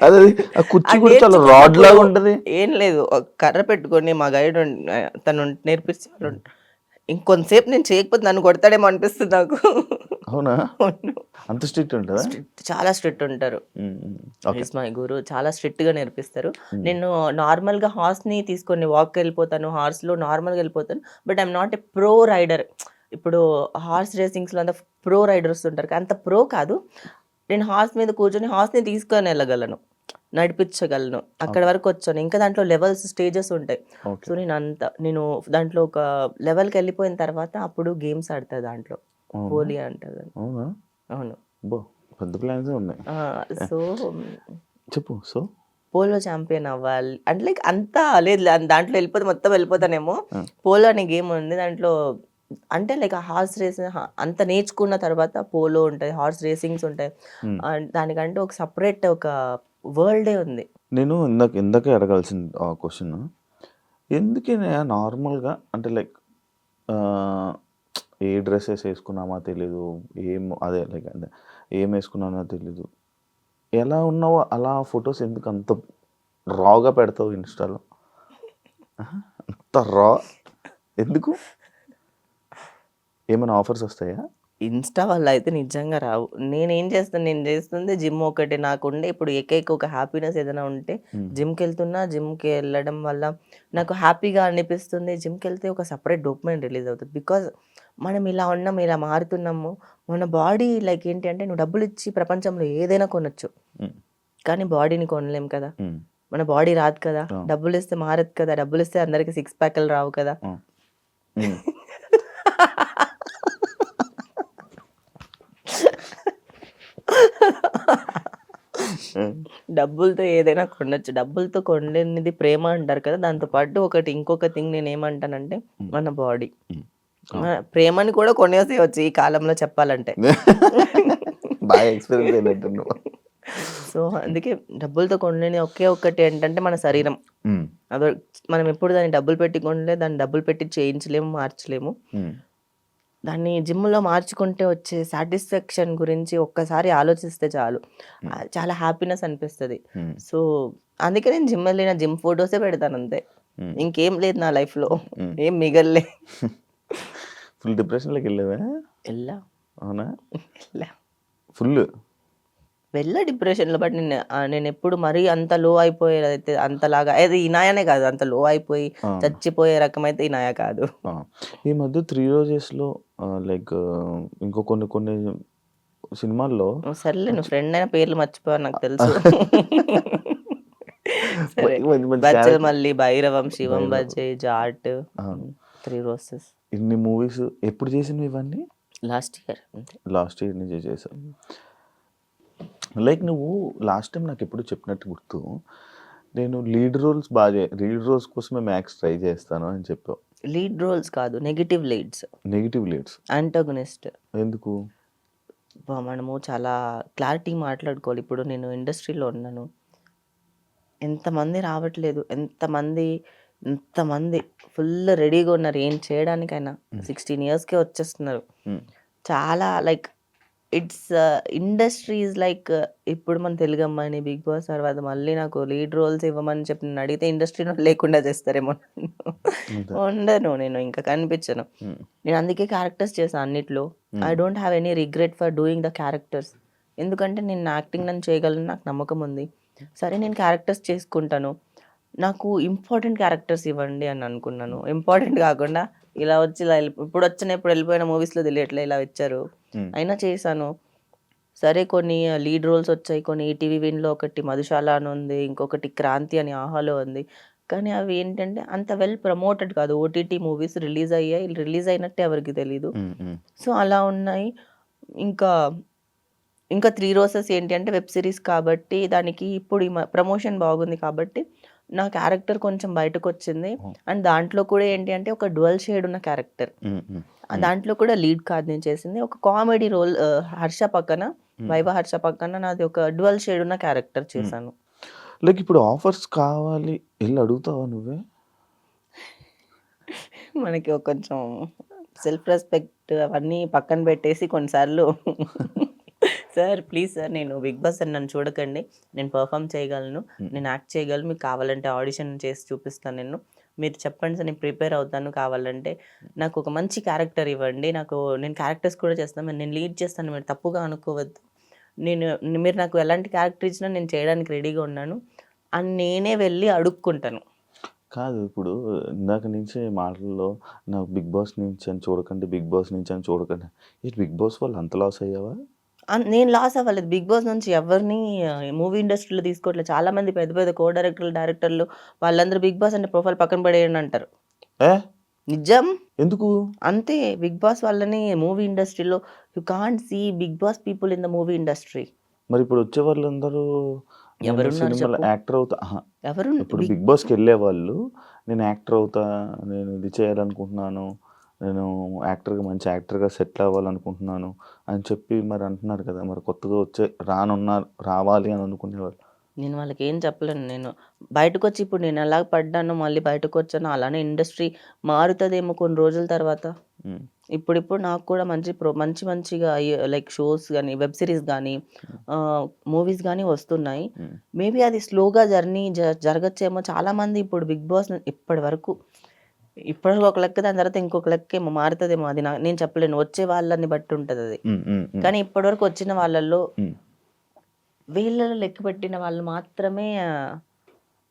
Speaker 2: అది ఆ కుర్చీ కూడా చాలా రాడ్ లాగా ఉంటది.
Speaker 3: ఏం లేదు, కర్ర పెట్టుకొని మా గైడ్ తను నేర్పించాడు. ఇంకొంతసేపు నేను చేయకపోతే నన్ను కొడతాడేమో అనిపిస్తుంది నాకు.
Speaker 2: అవునా? అంత స్ట్రిక్ట్ ఉంటుందా?
Speaker 3: చాలా స్ట్రిక్ట్ ఉంటారు. మై గురు చాలా స్ట్రిక్ట్ గా నేర్పిస్తారు. నేను నార్మల్ గా హార్స్ ని తీసుకొని వాక్ వెళ్ళిపోతాను, హార్స్ లో నార్మల్ గా వెళ్ళిపోతాను. But I'm not a pro rider. ఇప్పుడు హార్స్ రేసింగ్స్ లో అంత ప్రో రైడర్స్ ఉంటారు, అంత ప్రో కాదు. నేను హార్స్ మీద కూర్చొని హార్స్ ని తీసుకొని వెళ్ళగలను, నడిపించగలను, అక్కడ వరకు వచ్చాను. ఇంకా దాంట్లో లెవెల్స్, స్టేజెస్ ఉంటాయి. సో నేను దాంట్లో ఒక లెవెల్కి వెళ్ళిపోయిన తర్వాత అప్పుడు గేమ్స్ ఆడతా దాంట్లో, పోలీ అంటారు. అవును,
Speaker 2: పెద్ద ప్లాన్స్ ఉన్నాయి.
Speaker 3: సో
Speaker 2: చెప్పు. సో
Speaker 3: పోలో ఛాంపియన్ అవ్వాలి అంటే లైక్ అంతా లేదు, దాంట్లో మొత్తం వెళ్ళిపోతానేమో. పోలో అనే గేమ్ ఉంది, దాంట్లో అంటే లైక్ ఆ హార్స్ రేస్ అంత నేర్చుకున్న తర్వాత పోలో ఉంటాయి, హార్స్ రేసింగ్స్ ఉంటాయి. దానికంటే ఒక సపరేట్ ఒక వరల్డే ఉంది.
Speaker 2: నేను ఇందాకే అడగాల్సిన క్వశ్చన్, ఎందుకనే నార్మల్గా అంటే లైక్ ఏ డ్రెస్సెస్ వేసుకున్నామో తెలీదు, అదే లైక్ అదే ఏం వేసుకున్నానో తెలీదు, ఎలా ఉన్నావో అలా ఫొటోస్ ఎందుకు అంత రాగా పెడతావు ఇన్స్టాలో? అంత రా ఎందుకు? ఏమైనా ఆఫర్స్ వస్తాయా?
Speaker 3: ఇన్స్టా వల్ల అయితే నిజంగా రావు. నేనేం చేస్తాను, నేను చేస్తుంది జిమ్ ఒకటే. నాకుండే ఇప్పుడు ఏకైక ఒక హ్యాపీనెస్ ఏదైనా ఉంటే జిమ్కి వెళ్తున్నా. జిమ్కి వెళ్ళడం వల్ల నాకు హ్యాపీగా అనిపిస్తుంది. జిమ్కి వెళ్తే ఒక సపరేట్ డోపమైన్ రిలీజ్ అవుతుంది. బికాజ్ మనం ఇలా ఉన్నాం, ఇలా మారుతున్నాము. మన బాడీ లైక్ ఏంటి అంటే, నువ్వు డబ్బులు ఇచ్చి ప్రపంచంలో ఏదైనా కొనొచ్చు, కానీ బాడీని కొనలేం కదా. మన బాడీ రాదు కదా, డబ్బులు ఇస్తే మారదు కదా, డబ్బులు ఇస్తే అందరికి సిక్స్ ప్యాక్లు రావు కదా. డబ్బులతో ఏదైనా కొనొచ్చు. డబ్బులతో కొనలేనిది ప్రేమ అంటారు కదా. దాంతో పాటు ఇంకొక థింగ్ నేను ఏమంటానంటే, మన బాడీ. ప్రేమని కూడా కొనేసేయచ్చు ఈ కాలంలో చెప్పాలంటే.
Speaker 2: బాగా ఎక్స్పీరియన్స్ అయినట్టున్నావు.
Speaker 3: సో అందుకే డబ్బులతో కొనలేని ఒకే ఒక్కటి ఏంటంటే మన శరీరం. అదో మనం ఎప్పుడు దాన్ని డబ్బులు పెట్టి కొనలే, దాన్ని డబ్బులు పెట్టి చేయించలేము, మార్చలేము. దాన్ని జిమ్లో మార్చుకుంటే వచ్చే సాటిస్ఫాక్షన్ గురించి ఒక్కసారి ఆలోచిస్తే చాలు, చాలా హ్యాపీనెస్ అనిపిస్తుంది. సో అందుకే నేను జిమ్ వెళ్ళిన జిమ్ ఫొటోసే పెడతాను అంతే. ఇంకేం లేదు నా లైఫ్లో, ఏం మిగల్లే.
Speaker 2: ఫుల్ డిప్రెషన్లోకి వెళ్ళావా?
Speaker 3: వెళ్ళా.
Speaker 2: అవునా?
Speaker 3: వెళ్ళా
Speaker 2: ఫుల్
Speaker 3: డిప్రెషన్లో. బట్ నేను ఎప్పుడు మరీ అంత లో అయిపోయేదైతే అంతలాగా అది ఇనాయానే కాదు, అంత లో అయిపోయి చచ్చిపోయే రకమైతే ఇనాయా కాదు.
Speaker 2: ఈ మధ్య 3 రోజెస్లో లైక్ ఇంకో కొన్ని సినిమాల్లో,
Speaker 3: సర్లే నువ్వు ఫ్రెండ్ అయిన పేర్లు మర్చిపోయావు నాకు తెలుసు. మళ్ళీ భైరవం, శివం బజే, జాట్, 3 రోజెస్,
Speaker 2: ఇన్ని మూవీస్ ఎప్పుడు చేసినవి ఇవన్నీ?
Speaker 3: లాస్ట్ ఇయర్
Speaker 2: నుంచి చేసావు. లైక్ నువ్వు లాస్ట్ టైం నాకు ఎప్పుడు చెప్పినట్టు గుర్తు, నేను లీడ్ రోల్స్ కోసమే మ్యాక్స్ ట్రై చేస్తాను అని చెప్పావు.
Speaker 3: లీడ్ రోల్స్ కాదు, నెగిటివ్ లీడ్స్, యాంటాగనిస్ట్.
Speaker 2: ఎందుకు?
Speaker 3: మనము చాలా క్లారిటీ మాట్లాడుకోవాలి. ఇప్పుడు నేను ఇండస్ట్రీలో ఉన్నాను, ఎంతమంది రావట్లేదు, ఎంతమంది ఫుల్ రెడీగా ఉన్నారు ఏం చేయడానికైనా. 16 yearsకే వచ్చేస్తున్నారు. చాలా like it's industry is like, ఇప్పుడు మన తెలుగు అమ్మాయిని బిగ్ బాస్ తర్వాత మళ్ళీ నాకు లీడ్ రోల్స్ ఇవ్వమని చెప్పి నేను అడిగితే ఇండస్ట్రీలో లేకుండా చేస్తారేమో. ఉండను, నేను ఇంకా కనిపించను. నేను అందుకే క్యారెక్టర్స్ చేశాను అన్నిట్లో. I don't have any regret for doing the characters. ఎందుకంటే నేను యాక్టింగ్ నన్ను చేయగలను, నాకు నమ్మకం ఉంది. సరే నేను క్యారెక్టర్స్ చేసుకుంటాను, నాకు ఇంపార్టెంట్ క్యారెక్టర్స్ ఇవ్వండి అని అనుకున్నాను. ఇంపార్టెంట్ కాకుండా ఇలా వచ్చి ఇలా ఇప్పుడు వెళ్ళిపోయిన మూవీస్లో తెలియట్లే ఇలా వచ్చారు, అయినా చేశాను. సరే కొన్ని లీడ్ రోల్స్ వచ్చాయి, కొన్ని ఈటీవీ విన్లో ఒకటి మధుశాల అని ఉంది, ఇంకొకటి క్రాంతి అని ఆహాలో ఉంది. కానీ అవి ఏంటంటే అంత వెల్ ప్రమోటెడ్ కాదు. ఓటీటీ మూవీస్ రిలీజ్ అయినట్టే ఎవరికి తెలీదు. సో అలా ఉన్నాయి. ఇంకా 3 రోజెస్ ఏంటి అంటే వెబ్ సిరీస్ కాబట్టి దానికి ఇప్పుడు ప్రమోషన్ బాగుంది కాబట్టి నా క్యారెక్టర్ కొంచెం బయటకు వచ్చింది. అండ్ దాంట్లో కూడా ఏంటి అంటే ఒక డ్యువల్ షేడ్ ఉన్న క్యారెక్టర్. దాంట్లో కూడా లీడ్ కాదు నేను చేసింది, ఒక కామెడీ రోల్. వైవ హర్ష పక్కన నాది ఒక డ్యువల్ షేడ్ ఉన్న క్యారెక్టర్ చేశాను.
Speaker 2: లైక్ ఇప్పుడు ఆఫర్స్ కావాలి వెళ్ళి అడుగుతావా నువ్వే?
Speaker 3: మనకి కొంచెం సెల్ఫ్ రెస్పెక్ట్ అవన్నీ పక్కన పెట్టేసి కొన్నిసార్లు సార్ ప్లీజ్ సార్, నేను బిగ్ బాస్ అని నన్ను చూడకండి, నేను పర్ఫామ్ చేయగలను, నేను యాక్ట్ చేయగలను, మీకు కావాలంటే ఆడిషన్ చేసి చూపిస్తాను, మీరు చెప్పండి సార్, నేను ప్రిపేర్ అవుతాను, కావాలంటే నాకు ఒక మంచి క్యారెక్టర్ ఇవ్వండి, నేను క్యారెక్టర్స్ కూడా చేస్తాను, నేను లీడ్ చేస్తాను, మీరు తప్పుగా అనుకోవద్దు, మీరు నాకు ఎలాంటి క్యారెక్టర్ ఇచ్చినా నేను చేయడానికి రెడీగా ఉన్నాను అని నేనే వెళ్ళి అడుక్కుంటాను.
Speaker 2: కాదు, ఇప్పుడు ఇందాక నుంచి మాటల్లో నాకు బిగ్ బాస్ నుంచి అని చూడకండి, బిగ్ బాస్ నుంచి అని చూడకండి, ఈ బిగ్ బాస్ వాళ్ళు అంత లాస్ అయ్యావా?
Speaker 3: నేను లాస్ అవ్వలేదు. బిగ్ బాస్ నుంచి ఎవరిని మూవీ ఇండస్ట్రీలో తీసుకోవట్లేదు. చాలా మంది పెద్ద పెద్ద డైరెక్టర్లు వాళ్ళందరూ బిగ్ బాస్ అంటే ప్రొఫైల్ పక్కన పడేయండి అంటారు. నిజం.
Speaker 2: ఎందుకు?
Speaker 3: అంతే, బిగ్ బాస్ వాళ్ళని మూవీ ఇండస్ట్రీలో you can't see Bigg Boss people in the movie industry.
Speaker 2: మరి ఇప్పుడు వచ్చే వాళ్ళందరూ యాక్టర్ అవుతా,
Speaker 3: ఎవరు
Speaker 2: ఇప్పుడు బిగ్ బాస్కి వెళ్ళే వాళ్ళు నేను యాక్టర్ అవుతా, నేను ఇది చేయాలనుకుంటున్నాను నేను యాక్టర్గా మంచి యాక్టర్గా సెటిల్ అవ్వాలనుకుంటున్నాను అని చెప్పి మరి అంటున్నారు కదా, మరి కొత్తగా వచ్చే రావాలి అని అనుకునేవాళ్ళు.
Speaker 3: నేను వాళ్ళకి ఏం చెప్పలేను. నేను బయటకొచ్చి ఇప్పుడు నేను ఎలా పడ్డానో మళ్ళీ బయటకొచ్చానో అలానే ఇండస్ట్రీ మారుతదేమో కొన్ని రోజుల తర్వాత.
Speaker 2: ఉమ్,
Speaker 3: ఇప్పుడిప్పుడు నాకు కూడా మంచిగా లైక్ షోస్ గానీ, వెబ్ సీరీస్ గానీ, మూవీస్ గానీ వస్తున్నాయి.
Speaker 2: ఉమ్,
Speaker 3: మేబీ అది స్లోగా జర్నీ జరగచ్చేమో. చాలామంది ఇప్పుడు 'బిగ్ బాస్' ఇప్పటివరకు ఒక లెక్క, దాని తర్వాత ఇంకొక లెక్కేమో మారుతదేమో. అది నేను చెప్పలేను. వచ్చే వాళ్ళని బట్టి ఉంటదది.
Speaker 2: ఉమ్, ఉమ్, ఉమ్,
Speaker 3: కానీ ఇప్పటివరకు వచ్చిన వాళ్ళల్లో
Speaker 2: ఉమ్,
Speaker 3: వేళ్ళలో లెక్కపెట్టిన వాళ్ళు మాత్రమే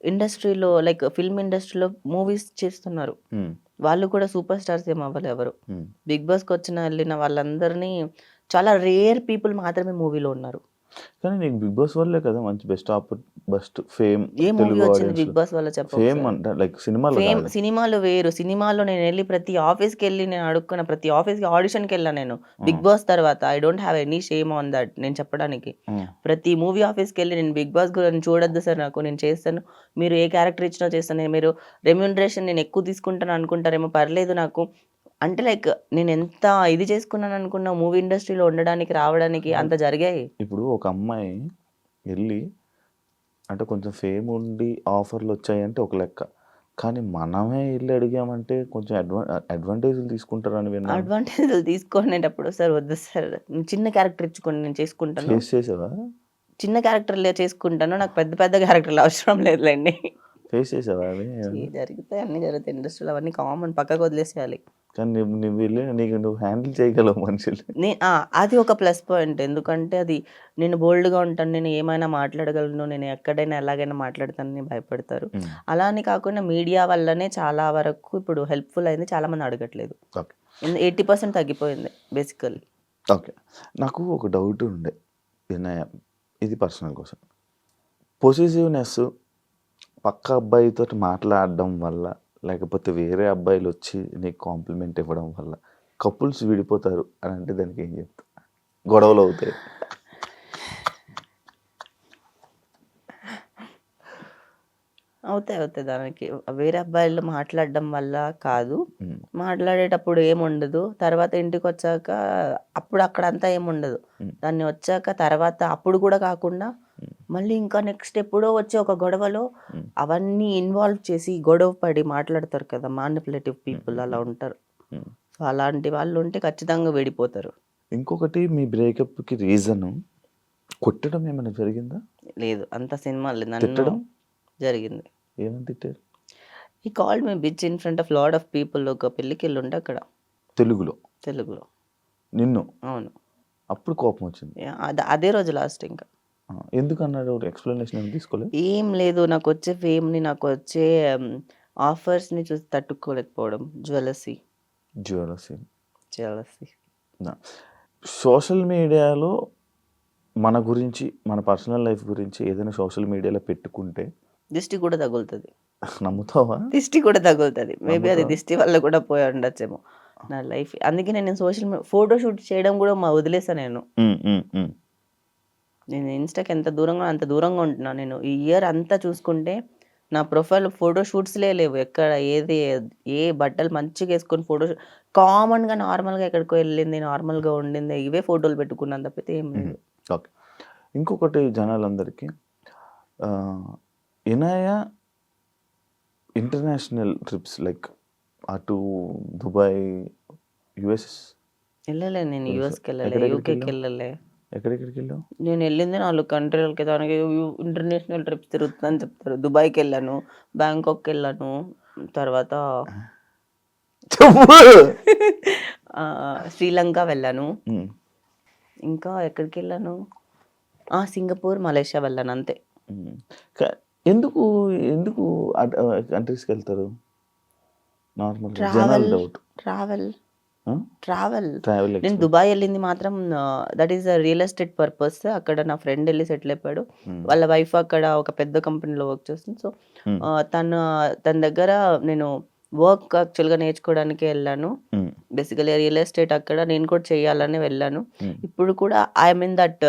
Speaker 3: ఇండస్ట్రీలో లైక్ ఫిల్మ్ ఇండస్ట్రీలో మూవీస్ చేస్తున్నారు.
Speaker 2: ఉమ్,
Speaker 3: వాళ్ళు కూడా సూపర్ స్టార్స్ ఏమి అవ్వలే ఎవరు.
Speaker 2: ఉమ్.
Speaker 3: బిగ్ బాస్‌కి వెళ్ళిన వాళ్ళందరినీ చాలా రేర్ పీపుల్ మాత్రమే మూవీలో ఉన్నారు.
Speaker 2: కానీ నీకు బిగ్ బాస్ వల్లే కదా మంచి బెస్ట్ ఫేమ్
Speaker 3: ఏ మూవీ
Speaker 2: తెలుగు
Speaker 3: వచ్చింది
Speaker 2: ఆడియన్స్
Speaker 3: బిగ్ బాస్ వల్ల చెప్పు
Speaker 2: ఫేమ్
Speaker 3: ఒకసారి?
Speaker 2: అంటే లైక్ సినిమాలో
Speaker 3: ఫేమ్
Speaker 2: కాదు.
Speaker 3: సినిమాలు వేరు. సినిమాలో నేను ప్రతి ఆఫీస్‌కెళ్ళి నేను అడుక్కున్న ప్రతి ఆఫీస్‌కి ఆడిషన్‌కెళ్ళా నేను. బిగ్ బాస్ తర్వాత. I don't have any shame on that నేను చెప్పడానికి.
Speaker 2: ఉమ్,
Speaker 3: ప్రతి మూవీ ఆఫీస్‌కెళ్ళి నేను బిగ్ బాస్ గురించి చూడొద్దు సార్ నాకు, నేను చేస్తాను. మీరు ఏ క్యారెక్టర్ ఇచ్చినా చేస్తాను. మీరు రెమ్యూనరేషన్ నేను ఎక్కువ తీసుకుంటాను అనుకుంటారేమో, పర్లేదు నాకు. అంటే లైక్ నేను ఎంత ఇది చేసుకున్నాను అనుకున్నా మూవీ ఇండస్ట్రీలో ఉండడానికి, రావడానికి అంత జరిగాయి.
Speaker 2: ఇప్పుడు ఒక అమ్మాయి వెళ్ళి అంటే కొంచెం ఫేమ్ ఉండి ఆఫర్లు వచ్చాయంటే ఒక లెక్క, కానీ మనమే వెళ్ళి అడిగామంటే కొంచెం అడ్వాంటేజ్లు తీసుకుంటారని విన్నాను.
Speaker 3: అడ్వాంటేజ్‌లు తీసుకునేటప్పుడు సార్ వద్దు సార్. చిన్న క్యారెక్టర్ ఇచ్చుకోండి నేను చేసుకుంటాను.
Speaker 2: చేసావా?
Speaker 3: చిన్న క్యారెక్టర్‌లే చేసుకుంటాను. నాకు పెద్ద పెద్ద క్యారెక్టర్‌లు అవసరం లేదులెండి.
Speaker 2: ఫేస్ చేసావా అవి?
Speaker 3: జరుగుతాయి, అన్నీ జరుగుతాయి ఇండస్ట్రీలో, అవన్నీ కామన్, పక్కకు వదిలేసేయాలి.
Speaker 2: కానీ నువ్వు వెళ్ళి నువ్వు హ్యాండిల్ చేయగలవు మనుషులు.
Speaker 3: అది ఒక ప్లస్ పాయింట్. ఎందుకంటే అది నేను బోల్డ్‌గా ఉంటాను. నేను ఏమైనా మాట్లాడగలను. నేను ఎక్కడైనా ఎలాగైనా మాట్లాడతానని భయపడతారు. అలా అని కాకుండా మీడియా వల్లనే చాలా వరకు ఇప్పుడు హెల్ప్‌ఫుల్ అయింది. చాలామంది అడగట్లేదు.
Speaker 2: ఓకే
Speaker 3: 80% తగ్గిపోయింది బేసికల్లీ.
Speaker 2: ఓకే నాకు ఒక డౌట్ ఉండే వినయ, ఇది పర్సనల్ కోసం. పొసెసివ్నెస్ పక్క అబ్బాయితో మాట్లాడడం వల్ల, లేకపోతే వేరే అబ్బాయిలు వచ్చి నీకు కాంప్లిమెంట్ ఇవ్వడం వల్ల కపుల్స్ విడిపోతారు అని అంటే దానికి ఏం చెప్తా? గొడవలు అవుతాయి.
Speaker 3: అవుతాయి. దానికి వేరే అబ్బాయిలు మాట్లాడడం వల్ల కాదు.
Speaker 2: ఉమ్,
Speaker 3: మాట్లాడేటప్పుడు ఏముండదు. తర్వాత ఇంటికొచ్చాక అప్పుడు అక్కడంతా ఏముండదు.
Speaker 2: ఉమ్,
Speaker 3: దాన్ని వచ్చాక తర్వాత అప్పుడు కూడా కాకుండా మళ్ళీ ఇంకా నెక్స్ట్ ఎప్పుడో వచ్చే ఒక గొడవలో
Speaker 2: ఉమ్,
Speaker 3: అవన్నీ ఇన్వాల్వ్ చేసి గొడవ పడి మాట్లాడతారు కదా! మానిపులేటివ్ పీపుల్ అలా ఉంటారు.
Speaker 2: ఉమ్.
Speaker 3: సో, అలాంటి వాళ్ళు ఉంటే ఖచ్చితంగా విడిపోతారు.
Speaker 2: ఇంకొకటి, మీ బ్రేకప్కి రీజను కొట్టడం ఏమైనా జరిగిందా?
Speaker 3: లేదు, అంత సినిమాలు నన్ను
Speaker 2: తిట్టడం?
Speaker 3: జరిగింది.
Speaker 2: ఏమని తిట్టారు?
Speaker 3: He called me bitch in front of lot of people. ఒక పెళ్ళికెళ్ళుండే అక్కడ
Speaker 2: తెలుగులో
Speaker 3: తెలుగులో.
Speaker 2: నిన్ను?
Speaker 3: అవును.
Speaker 2: అప్పుడు కోపం వచ్చింది.
Speaker 3: అదే రోజు లాస్ట్ ఇంకా.
Speaker 2: ఎందుకు అన్నాడు? ఎక్స్ప్లెనేషన్ ఏమి తీసుకోలేదు?
Speaker 3: ఏం లేదు, నాకొచ్చే ఫేమ్‌ని, నాకొచ్చే ఆఫర్స్‌ని చూసి తట్టుకోలేకపోవడం. జెలసీ. జెలసీ.
Speaker 2: సోషల్ మీడియాలో మన గురించి, మన పర్సనల్ లైఫ్ గురించి ఏదైనా సోషల్ మీడియాలో పెట్టుకుంటే
Speaker 3: దిష్టి కూడా తగులుతది.
Speaker 2: నమ్ముతావా?
Speaker 3: దిష్టి కూడా తగులుతది. మేబీ అది
Speaker 2: నమ్ముతావా?
Speaker 3: దిష్టి వల్ల కూడా పోయి ఉండొచ్చేమో నా లైఫ్. అందుకే నేను ఫోటో షూట్ చేయడం కూడా వదిలేసా నేను.
Speaker 2: ఉమ్, ఉమ్, ఉమ్,
Speaker 3: నేను ఇన్‌స్టాకి ఎంత దూరంగా అంత దూరంగా ఉంటున్నా నేను. ఈ ఇయర్ అంతా చూసుకుంటే నా ప్రొఫైల్ ఫోటో షూట్స్‌లే లేవు. ఎక్కడ ఏ బట్టలు మంచిగా ఏసుకొని కామన్‌గా నార్మల్‌గా ఎక్కడికో వెళ్ళింది, నార్మల్‌గా ఉండింది, ఇవే ఫోటోలు పెట్టుకున్నాను తప్పితే ఏం లేదు.
Speaker 2: ఓకే. ఇంకొకటి జనాలందరికీ ఇనాయ ఇంటర్నేషనల్ ట్రిప్స్ లైక్ అటు దుబాయ్, యుఎస్
Speaker 3: వెళ్ళలే నేను.
Speaker 2: తెలుసు.
Speaker 3: యూఎస్‌కి వెళ్ళలే,
Speaker 2: ఎక్కడెక్కడికి
Speaker 3: యూకేకి
Speaker 2: వెళ్ళావు?
Speaker 3: వెళ్ళలే.
Speaker 2: ఎక్కడెక్కడికి వెళ్ళావు?
Speaker 3: నేను వెళ్ళింది 4 కంట్రీలకి. దానికి ఇంటర్నేషనల్ ట్రిప్స్ తిరుగుతుందని చెప్తారు. దుబాయ్‌కి వెళ్ళాను, బ్యాంకాక్‌కి వెళ్ళాను, తర్వాత
Speaker 2: చెప్పు.
Speaker 3: శ్రీలంక వెళ్ళాను.
Speaker 2: ఉమ్,
Speaker 3: ఇంకా ఎక్కడికి వెళ్ళాను? సింగపూర్, మలేషియా వెళ్ళాను అంతే.
Speaker 2: ఉమ్. ఎందుకు ఎందుకు కంట్రీస్కి వెళ్తారు? నార్మల్ జనాల
Speaker 3: travel
Speaker 2: doubt.
Speaker 3: Travel travel
Speaker 2: travel
Speaker 3: నేను దుబాయ్ వెళ్ళింది మాత్రం that is real estate purpose. అక్కడ నా ఫ్రెండ్ వెళ్ళి సెటిల్ అయిపోయాడు. వాళ్ళ వైఫ్ అక్కడ ఒక పెద్ద కంపెనీలో వర్క్ చేస్తుంది. సో తన దగ్గర నేను వర్క్ యాక్చువల్గా నేర్చుకోవడానికి వెళ్ళాను. బేసికలీ రియల్ ఎస్టేట్ అక్కడ నేను కూడా చేయాలని వెళ్ళాను. ఇప్పుడు కూడా ఐ మీన్ దట్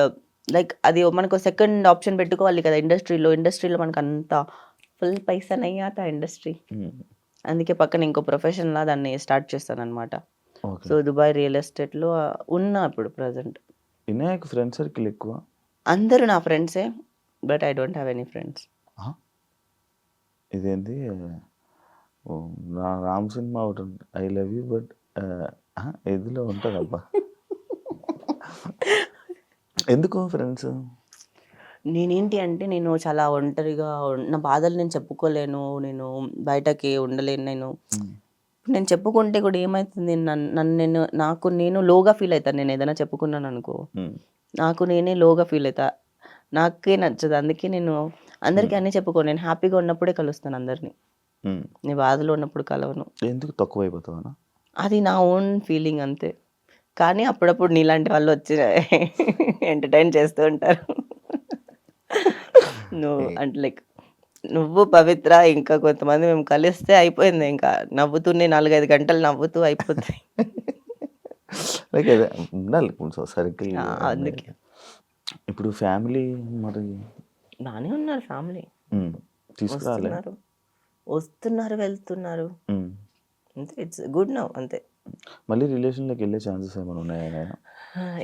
Speaker 3: లైక్ అది మనకు సెకండ్ ఆప్షన్ పెట్టుకోవాలి కదా ఇండస్ట్రీలో మనకు అంత ఫుల్ పైసా నయ్యాత ఇండస్ట్రీ. అందుకే పక్కన ఇంకో ప్రొఫెషన్‌లా దాన్ని స్టార్ట్ చేశాననమాట.
Speaker 2: ఓకే.
Speaker 3: సో, దుబాయ్ రియల్ ఎస్టేట్‌లో ఉన్నా ఇప్పుడు ప్రెజెంట్.
Speaker 2: ఇనాయక్ ఫ్రెండ్ సర్కిల్ ఎక్కువ.
Speaker 3: అందరూ నా ఫ్రెండ్సే. But I don't have any friends.
Speaker 2: ఆహా! ఇదేంది ఓహ్! రామ్ సినిమా ఒకటుంది. 'ఐ లవ్ యూ బట్' అహా! ఇదిలో ఉంటదబ్బా! ఎందుకు ఫ్రెండ్స్?
Speaker 3: నేనేంటి అంటే నేను చాలా ఒంటరిగా నా బాధలు నేను చెప్పుకోలేను. నేను బయటకి ఉండలేను నేను.
Speaker 2: హ్మ్.
Speaker 3: నేను చెప్పుకుంటే కూడా ఏమైతుంది నన్ను నాకు నేను లోగా ఫీల్ అయితాను నేనేదైనా చెప్పుకున్నాననుకో.
Speaker 2: హ్మ్.
Speaker 3: నాకు నేనే లోగా ఫీల్ అయితా. నాకే నచ్చదు. అందుకే నేను అందరికీ
Speaker 2: హ్మ్.
Speaker 3: అన్నీ చెప్పుకోను. నేను హ్యాపీగా ఉన్నప్పుడే కలుస్తాను అందరిని.
Speaker 2: హ్మ్.
Speaker 3: నేను బాధలో ఉన్నప్పుడు కలవను.
Speaker 2: ఎందుకు తక్కువైపోతావనా?
Speaker 3: అది నా ఓన్ ఫీలింగ్ అంతే. కానీ అప్పుడప్పుడు నీలాంటి వాళ్ళొచ్చి ఎంటర్‌టైన్ చేస్తూ ఉంటారు. నువ్వు
Speaker 2: ఏ
Speaker 3: అంటే లైక్ నువ్వు, పవిత్ర ఇంకా కొంతమంది మేము కలిస్తే అయిపోయింది ఇంకా. నవ్వుతూనే 4, 5 గంటలు నవ్వుతూ అయిపోతాయి.
Speaker 2: లైక్ అదే ఉండాలి కొంచెం సర్కిల్
Speaker 3: ఆ!
Speaker 2: అనేది.
Speaker 3: అందుకే.
Speaker 2: ఇప్పుడు ఫ్యామిలీ మరి
Speaker 3: బానే ఉన్నారు ఫ్యామిలీ.
Speaker 2: హ్మ్. తీసుకురాలే?
Speaker 3: వస్తున్నారు. వస్తున్నారు, వెళ్తున్నారు.
Speaker 2: హ్మ్.
Speaker 3: అంతే ఇట్స్ గుడ్ నౌ అంతే.
Speaker 2: మళ్ళీ రిలేషన్‌లోకి ఎళ్ళే ఛాన్సెస్ ఏమైనా ఉన్నాయా?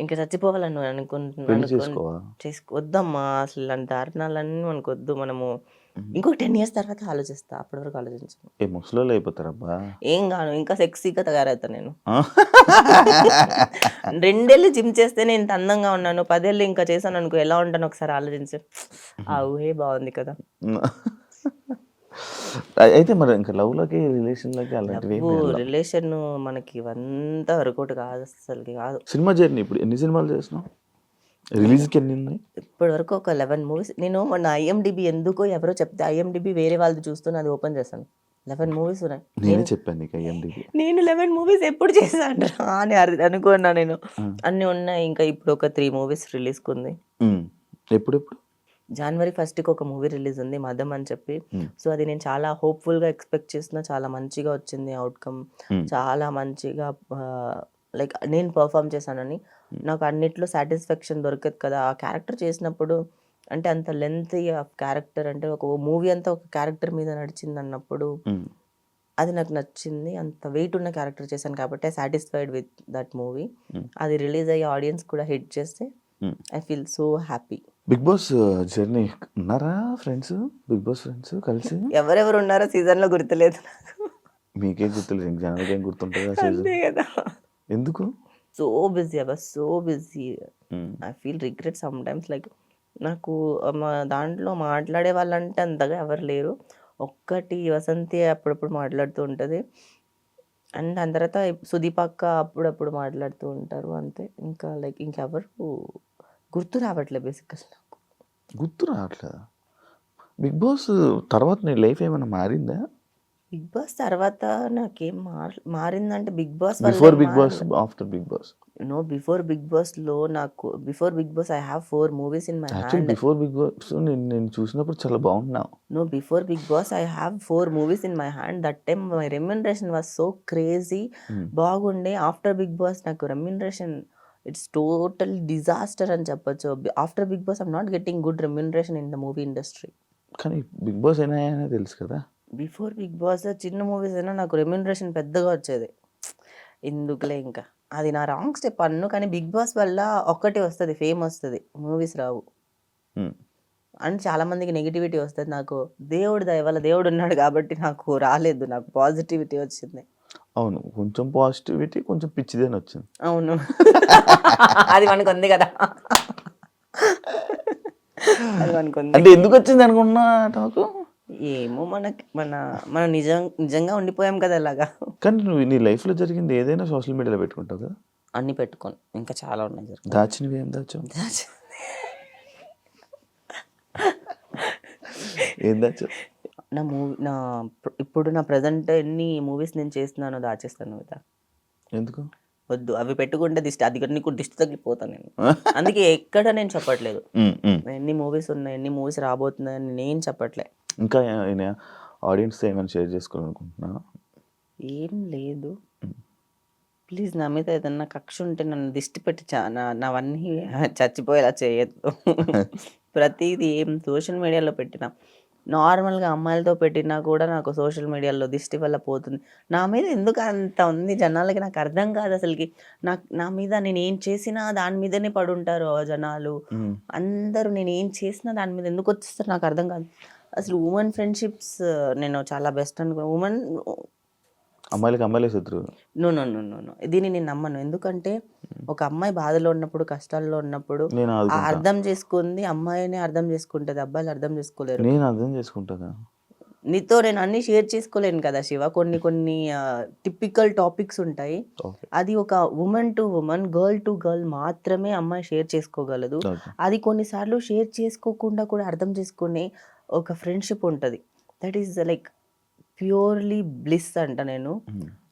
Speaker 3: ఇంక చచ్చిపోవాలని నువ్వు
Speaker 2: పెళ్లి చేసుకోవా?
Speaker 3: వద్దమ్మా అసలు ఇలాంటి దారుణాలన్నీ మనకొద్దు. మనము
Speaker 2: హ్మ్.
Speaker 3: ఇంకొక 10 ఇయర్స్ తర్వాత ఆలోచిస్తా. అప్పటి వరకు ఆలోచించను.
Speaker 2: ఏ ముసలోళ్ళు అయిపోతారబ్బా!
Speaker 3: ఏం గాను ఇంకా సెక్సీగా తయారవుతా నేను.
Speaker 2: ఆ!
Speaker 3: 2 ఏళ్ళు జిమ్ చేస్తేనే ఇంత అందంగా ఉన్నాను. 10 ఏళ్ళు ఇంకా చేశాననుకో ఎలా ఉంటానో ఒకసారి ఆలోచించు. ఆ ఊహే బావుంది కదా!
Speaker 2: అయితే మరి ఇంక లవ్‌లోకి, రిలేషన్‌లోకి అలాంటివి
Speaker 3: లవ్వు,
Speaker 2: ఏమి ఎళ్ళవు.
Speaker 3: రిలేషను మనకి ఇవంతా వర్కౌట్ కాదు అస్సలకి కాదు.
Speaker 2: సినిమా జర్నీ ఇప్పుడు ఎన్ని సినిమాలు చేసినావు? రిలీజ్‌కి ఎన్నున్నాయి?
Speaker 3: ఇప్పటి వరకు ఒక 11 మూవీస్ నేను మొన్న ఐఎండీబీ ఎందుకో ఎవరో చెప్తే ఐఎండీబీ వేరే వాళ్ళది చూస్తూ నాది ఓపెన్ చేశాను. 11 మూవీస్ ఉన్నాయి.
Speaker 2: నేనే చెప్పాను నీకు ఐఎండీబీ.
Speaker 3: నేను 11 మూవీస్ ఎప్పుడు చేశానురా అని అనుకున్నా నేను.
Speaker 2: ఆ!
Speaker 3: అన్నీ ఉన్నాయి. ఇంకా ఇప్పుడు ఒక 3 మూవీస్ రిలీజ్‌కుంది.
Speaker 2: హ్మ్. ఎప్పుడెప్పుడు?
Speaker 3: జనవరి 1కి ఒక మూవీ రిలీజ్ ఉంది 'మదం' అని చెప్పి.
Speaker 2: హ్మ్.
Speaker 3: సో, అది నేను చాలా హోప్‌ఫుల్‌గా ఎక్స్‌పెక్ట్ చేసిన. చాలా మంచిగా వచ్చింది ఔట్‌కమ్.
Speaker 2: హ్మ్.
Speaker 3: చాలా మంచిగా లైక్ నేను పెర్ఫార్మ్ చేశానని నాకు అన్నిట్లో సాటిస్ఫాక్షన్ దొరకదు కదా! ఆ క్యారెక్టర్ చేసినప్పుడు అంటే అంత లెంతీ ఆఫ్ క్యారెక్టర్ అంటే ఒక మూవీ అంతా ఒక క్యారెక్టర్ మీద నడిచిందన్నప్పుడు
Speaker 2: హ్మ్.
Speaker 3: అది నాకు నచ్చింది. అంత వెయిట్ ఉన్న క్యారెక్టర్ చేశాను కాబట్టి సాటిస్ఫైడ్ విత్ దట్ మూవీ.
Speaker 2: హ్మ్.
Speaker 3: అది రిలీజ్ అయ్యి ఆడియన్స్ కూడా హిట్ చేస్తే
Speaker 2: hmm.
Speaker 3: I feel so happy.
Speaker 2: 'Bigg Boss' journey ఉన్నారా ఫ్రెండ్స్? 'బిగ్ బాస్' ఫ్రెండ్స్ కలిసి?
Speaker 3: ఎవరెవరు ఉన్నారో సీజన్‌లో గుర్తులేదు నాకు.
Speaker 2: మీకేం గుర్తులేదు. ఇంక జనాలకేం గుర్తుంటది ఆ సీజన్?
Speaker 3: అంతే గదా!
Speaker 2: ఎందుకు?
Speaker 3: So busy I was so busy.
Speaker 2: Hmm.
Speaker 3: I feel regret sometimes like నాకు మా దాంట్లో మాట్లాడే వాళ్ళంటే అంతగా ఎవరు లేరు. ఒక్కటి వసంతి అప్పుడప్పుడు మాట్లాడుతూ ఉంటది. అండ్ దాని తర్వాత సుదీప్ అక్క అప్పుడప్పుడు మాట్లాడుతూ ఉంటారు అంతే. ఇంకా లైక్ ఇంకెవరు గుర్తు రావట్లే బేసికల్లీ నాకు.
Speaker 2: గుర్తు రావట్లేదా? 'బిగ్ బాస్' తర్వాత నీ లైఫ్ ఏమైనా మారిందా?
Speaker 3: బిగ్ బాస్ తర్వాత నాకేం మారిందంటే బిగ్ బాస్ వల్ల
Speaker 2: బిఫోర్
Speaker 3: ఏం
Speaker 2: 'బిగ్ బాస్',
Speaker 3: మారలే.
Speaker 2: After 'big Boss'?
Speaker 3: No before Bigg బాస్‌లో నాకు before big Boss I have 4 movies in my
Speaker 2: actually
Speaker 3: hand.
Speaker 2: Before 'big Boss' నేను చూసినప్పుడు చాలా బాగున్నావు.
Speaker 3: No, before Big Boss, I have 4 movies in my hand. That time my remuneration was so crazy.
Speaker 2: Hmm.
Speaker 3: బాగుండే. After big Boss నాకు remuneration it's total disaster అని చెప్పొచ్చు. After big Boss I'm not getting good remuneration in the movie industry.
Speaker 2: కానీ 'Bigg Boss' అయినా తెలుసు కదా!
Speaker 3: Before big Boss చిన్న movies అయినా నాకు రెమ్యునరేషన్ పెద్దగా వచ్చేది. ఎందుకులే ఇంకా. అది నా రాంగ్ స్టెప్ కానీ బిగ్ బాస్ వల్ల ఒక్కటే వస్తది ఫేమ్ వస్తది. మూవీస్ రావు.
Speaker 2: హ్మ్.
Speaker 3: అని చాలామందికి నెగటివిటీ వస్తది. నాకు దేవుడి దయ వల్ల దేవుడున్నాడు గాబట్టి నాకు రాలేదు. నాకు పాజిటివిటీ వచ్చింది.
Speaker 2: అవును. కొంచెం పాజిటివిటీ, కొంచెం పిచ్చిదేనొచ్చింది.
Speaker 3: అవును. అది మనకుంది గదా! అది మనకుంది.
Speaker 2: అంటే ఎందుకొచ్చిందనుకుంటున్నా టాకు?
Speaker 3: ఏమో మనం నిజంగా ఉండిపోయాం కదా! అలాగా.
Speaker 2: కానీ నువ్వు నీ లైఫ్‌లో జరిగింది ఏదైనా సోషల్ మీడియాలో పెట్టుకుంటావు కదా!
Speaker 3: అన్నీ పెట్టుకోను. ఇంకా చాలా ఉన్నాయి జరుగుతాయి.
Speaker 2: దాచినవి ఏం దాచావు? ఏం దాచావు?
Speaker 3: ఇప్పుడు నా ప్రెజెంట్ ఎన్ని మూవీస్ నేను చేస్తున్నానో దాచేస్తాను కదా!
Speaker 2: ఎందుకు?
Speaker 3: వద్దు. అవి పెట్టుకుంటే అది నీకు దిష్టి తగిలిపోతా నేను. అందుకే ఎక్కడ నేను చెప్పట్లేదు.
Speaker 2: హ్మ్. హ్మ్.
Speaker 3: ఎన్ని మూవీస్ ఉన్నాయి, ఎన్ని మూవీస్ రాబోతున్నాయని నేనేం చెప్పట్లే.
Speaker 2: ఇంకా ఆడియన్స్‌తో ఏమైనా షేర్ చేసుకోవాలనుకుంటున్నావా?
Speaker 3: ఏం లేదు.
Speaker 2: హ్మ్.
Speaker 3: ప్లీజ్ నా మీద ఏదన్నా కక్ష ఉంటే నన్ను దిష్టి పెట్టి నావన్నీ చచ్చిపోయేలా చేయొద్దు. ప్రతీది ఏం సోషల్ మీడియాలో పెట్టినా నార్మల్గా అమ్మాయిలతో పెట్టినా కూడా నాకు సోషల్ మీడియాలో దిష్టి వల్ల పోతుంది. నా మీద ఎందుకు అంత ఉంది జనాలకి నాకు అర్థం కాదు అసలుకి. నా మీద నేను ఏం చేసినా దాని మీదనే పడుంటారు జనాలు. అందరూ నేను ఏం చేసినా దాని మీద ఎందుకు వచ్చేస్తారు నాకు అర్థం కాదు. అసలు ఉమెన్ ఫ్రెండ్షిప్స్ నేను చాలా బెస్ట్ అనుకున్నాను. ఉమెన్
Speaker 2: అమ్మాయిలే శత్రువు.
Speaker 3: No no no no no దీన్ని నేను నమ్మను. ఎందుకంటే ఒక అమ్మాయి బాధలో ఉన్నప్పుడు, కష్టాల్లో ఉన్నప్పుడు
Speaker 2: నేను
Speaker 3: ఆ అర్థం చేసుకుంది అమ్మాయినే అర్థం చేసుకుంటది, అబ్బాయిలు అర్థం చేసుకోలేరు.
Speaker 2: నేను అర్థం చేసుకుంటాను.
Speaker 3: నీతో నేను అన్ని షేర్ చేసుకోలేను కదా శివ. కొన్ని టిపికల్ టాపిక్స్ ఉంటాయి. అది ఒక women to women, girl to girl మాత్రమే అమ్మాయి షేర్ చేసుకోగలదు. అది కొన్నిసార్లు షేర్ చేసుకోకుండా కూడా అర్థం చేసుకునే ఒక ఫ్రెండ్షిప్ ఉంటుంది. That is like purely bliss అంట నేను.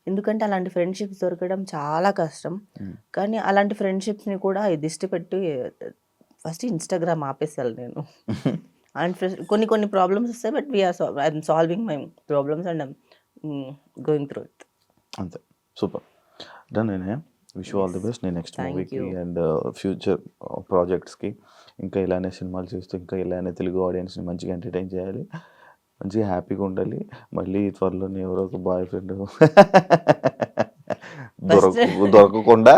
Speaker 3: ఎందుకంటే అలాంటి ఫ్రెండ్షిప్స్ దొరకడం చాలా కష్టం. కానీ అలాంటి ఫ్రెండ్షిప్స్ని కూడా దిష్టి పెట్టి ఫస్ట్ ఇన్స్టాగ్రామ్ ఆపేసాను నేను. అండ్ కొన్ని ప్రాబ్లమ్స్ వస్తాయి, but I'm solving my problems and I'm going through it.
Speaker 2: అంతే, సూపర్ డన్. నేనే విష్ ఆల్ ది బెస్ట్. నేను నెక్స్ట్ మూవీకి అండ్ ఫ్యూచర్ ప్రాజెక్ట్స్కి ఇంకా ఇలానే సినిమాలు చేస్తూ ఇంకా ఇలానే తెలుగు ఆడియన్స్ని మంచిగా ఎంటర్టైన్ చేయాలి, మంచిగా హ్యాపీగా ఉండాలి. మళ్ళీ త్వరలోనే ఎవరో ఒక బాయ్ ఫ్రెండ్ దొరకకుండా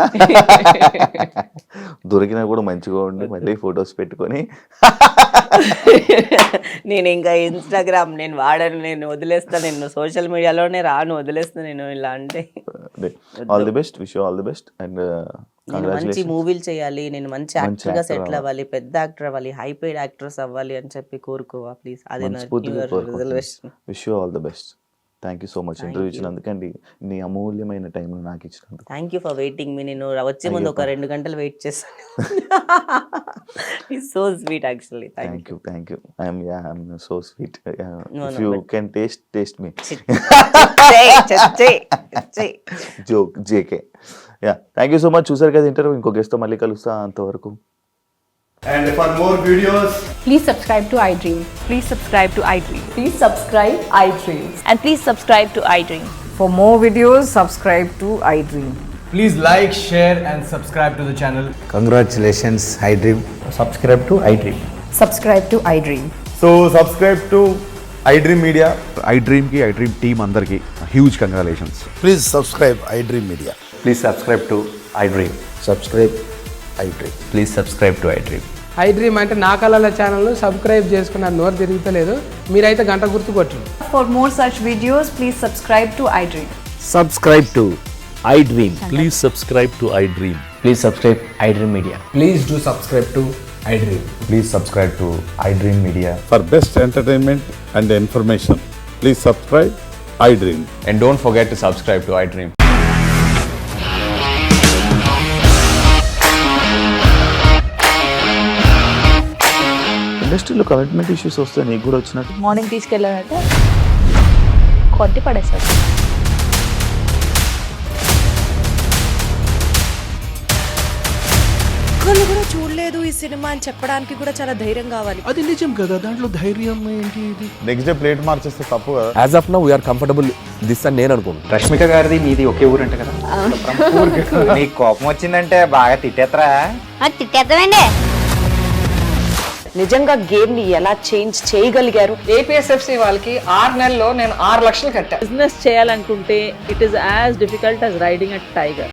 Speaker 2: దొరికినా కూడా మంచిగా ఉండి మళ్ళీ ఫొటోస్ పెట్టుకొని
Speaker 3: నేను ఇంకా ఇన్స్టాగ్రామ్ నేను వాడను, నేను వదిలేస్తాను, నేను సోషల్ మీడియాలోనే రాను, వదిలేస్తాను నేను ఇలా అంటే.
Speaker 2: All the best, wish all the best and
Speaker 3: నేను మంచి మూవీలు చేయాలి, నేను మంచి యాక్టర్గా సెటిల్ అవ్వాలి, పెద్ద యాక్టర్ అవ్వాలి, హై పెయిడ్ యాక్ట్రెస్ అవ్వాలి అని చెప్పి కోరుకోవా ప్లీజ్. అదే నా reservation.
Speaker 2: Wish you all the best. Thank you so much interview ఇచ్చినందుకండి, నీ అమూల్యమైన టైం నాకు ఇచ్చినందుకు.
Speaker 3: Thank you for waiting me. నేను వచ్చే ముందు ఒక 2 గంటలు వెయిట్ చేస్తాను. It's so sweet actually. Thank you. I'm
Speaker 2: so sweet. If you can taste me. Joke JK. Yeah, thank you so much. చూసారు కదా ఇంటర్వ్యూ. ఇంకో గెస్ట్తో మళ్ళీ కలుస్తా. అంతవరకు.
Speaker 4: And for more videos,
Speaker 5: please subscribe to iDream.
Speaker 6: Please subscribe to iDream.
Speaker 5: Please subscribe iDream.
Speaker 6: And please subscribe to iDream.
Speaker 5: For more videos, subscribe to iDream.
Speaker 4: please like, share and subscribe to the channel.
Speaker 7: Congratulations, iDream. Subscribe to iDream.
Speaker 5: Subscribe to iDream.
Speaker 4: So subscribe to iDream Media.
Speaker 8: iDream team andarki huge congratulations.
Speaker 7: Please subscribe iDream Media.
Speaker 8: Please subscribe to iDream.
Speaker 7: Subscribe iDream.
Speaker 8: Please subscribe to iDream.
Speaker 9: iDream అంటే నా కళల ఛానల్ను subscribe చేసుకున్న నోరు తిరుగుతలేదు, మీరైతే గంట గుర్తు కొట్టండి.
Speaker 6: For more such videos, please subscribe to iDream.
Speaker 7: Subscribe to iDream.
Speaker 8: Please subscribe to iDream.
Speaker 7: Please subscribe iDream Media.
Speaker 4: Please do subscribe to iDream.
Speaker 8: Please subscribe to iDream Media.
Speaker 10: For best entertainment and information, please subscribe iDream.
Speaker 8: And don't forget to subscribe to iDream.
Speaker 2: ఇండస్ట్రీలో commitment issues వస్తే నీకు కూడా వచ్చినట్టు.
Speaker 6: Morning తీసుకెళ్ళాడంటే కొట్టి పడేస్తాడు.
Speaker 11: ఒక్కళ్ళు కూడా చూడలేదు ఈ సినిమా అని చెప్పడానికి కూడా చాలా ధైర్యం కావాలి.
Speaker 9: అది నిజం కదా, దాంట్లో ధైర్యం ఏంటి? ఇది
Speaker 10: నెక్స్ట్ డే ప్లేట్ మార్చేస్తే తప్పు కదా.
Speaker 8: As of now we are comfortable this అని నేను అనుకుంటున్నాను.
Speaker 7: రష్మిక గారిది మీది ఒకే ఊరంట కదా? నీకు కోపం వచ్చిందంటే బాగా తిట్టేత్తరా?
Speaker 1: తిట్టేద్దామండి.
Speaker 11: నిజంగా గేమ్ ని ఎలా చేంజ్ చేయగలిగారు?
Speaker 5: APSFC వాళ్ళకి 6 నెలల్లో నేను 6 లక్షలు కట్టా.
Speaker 6: బిజినెస్ చేయాలనుకుంటే it is as difficult as riding a tiger.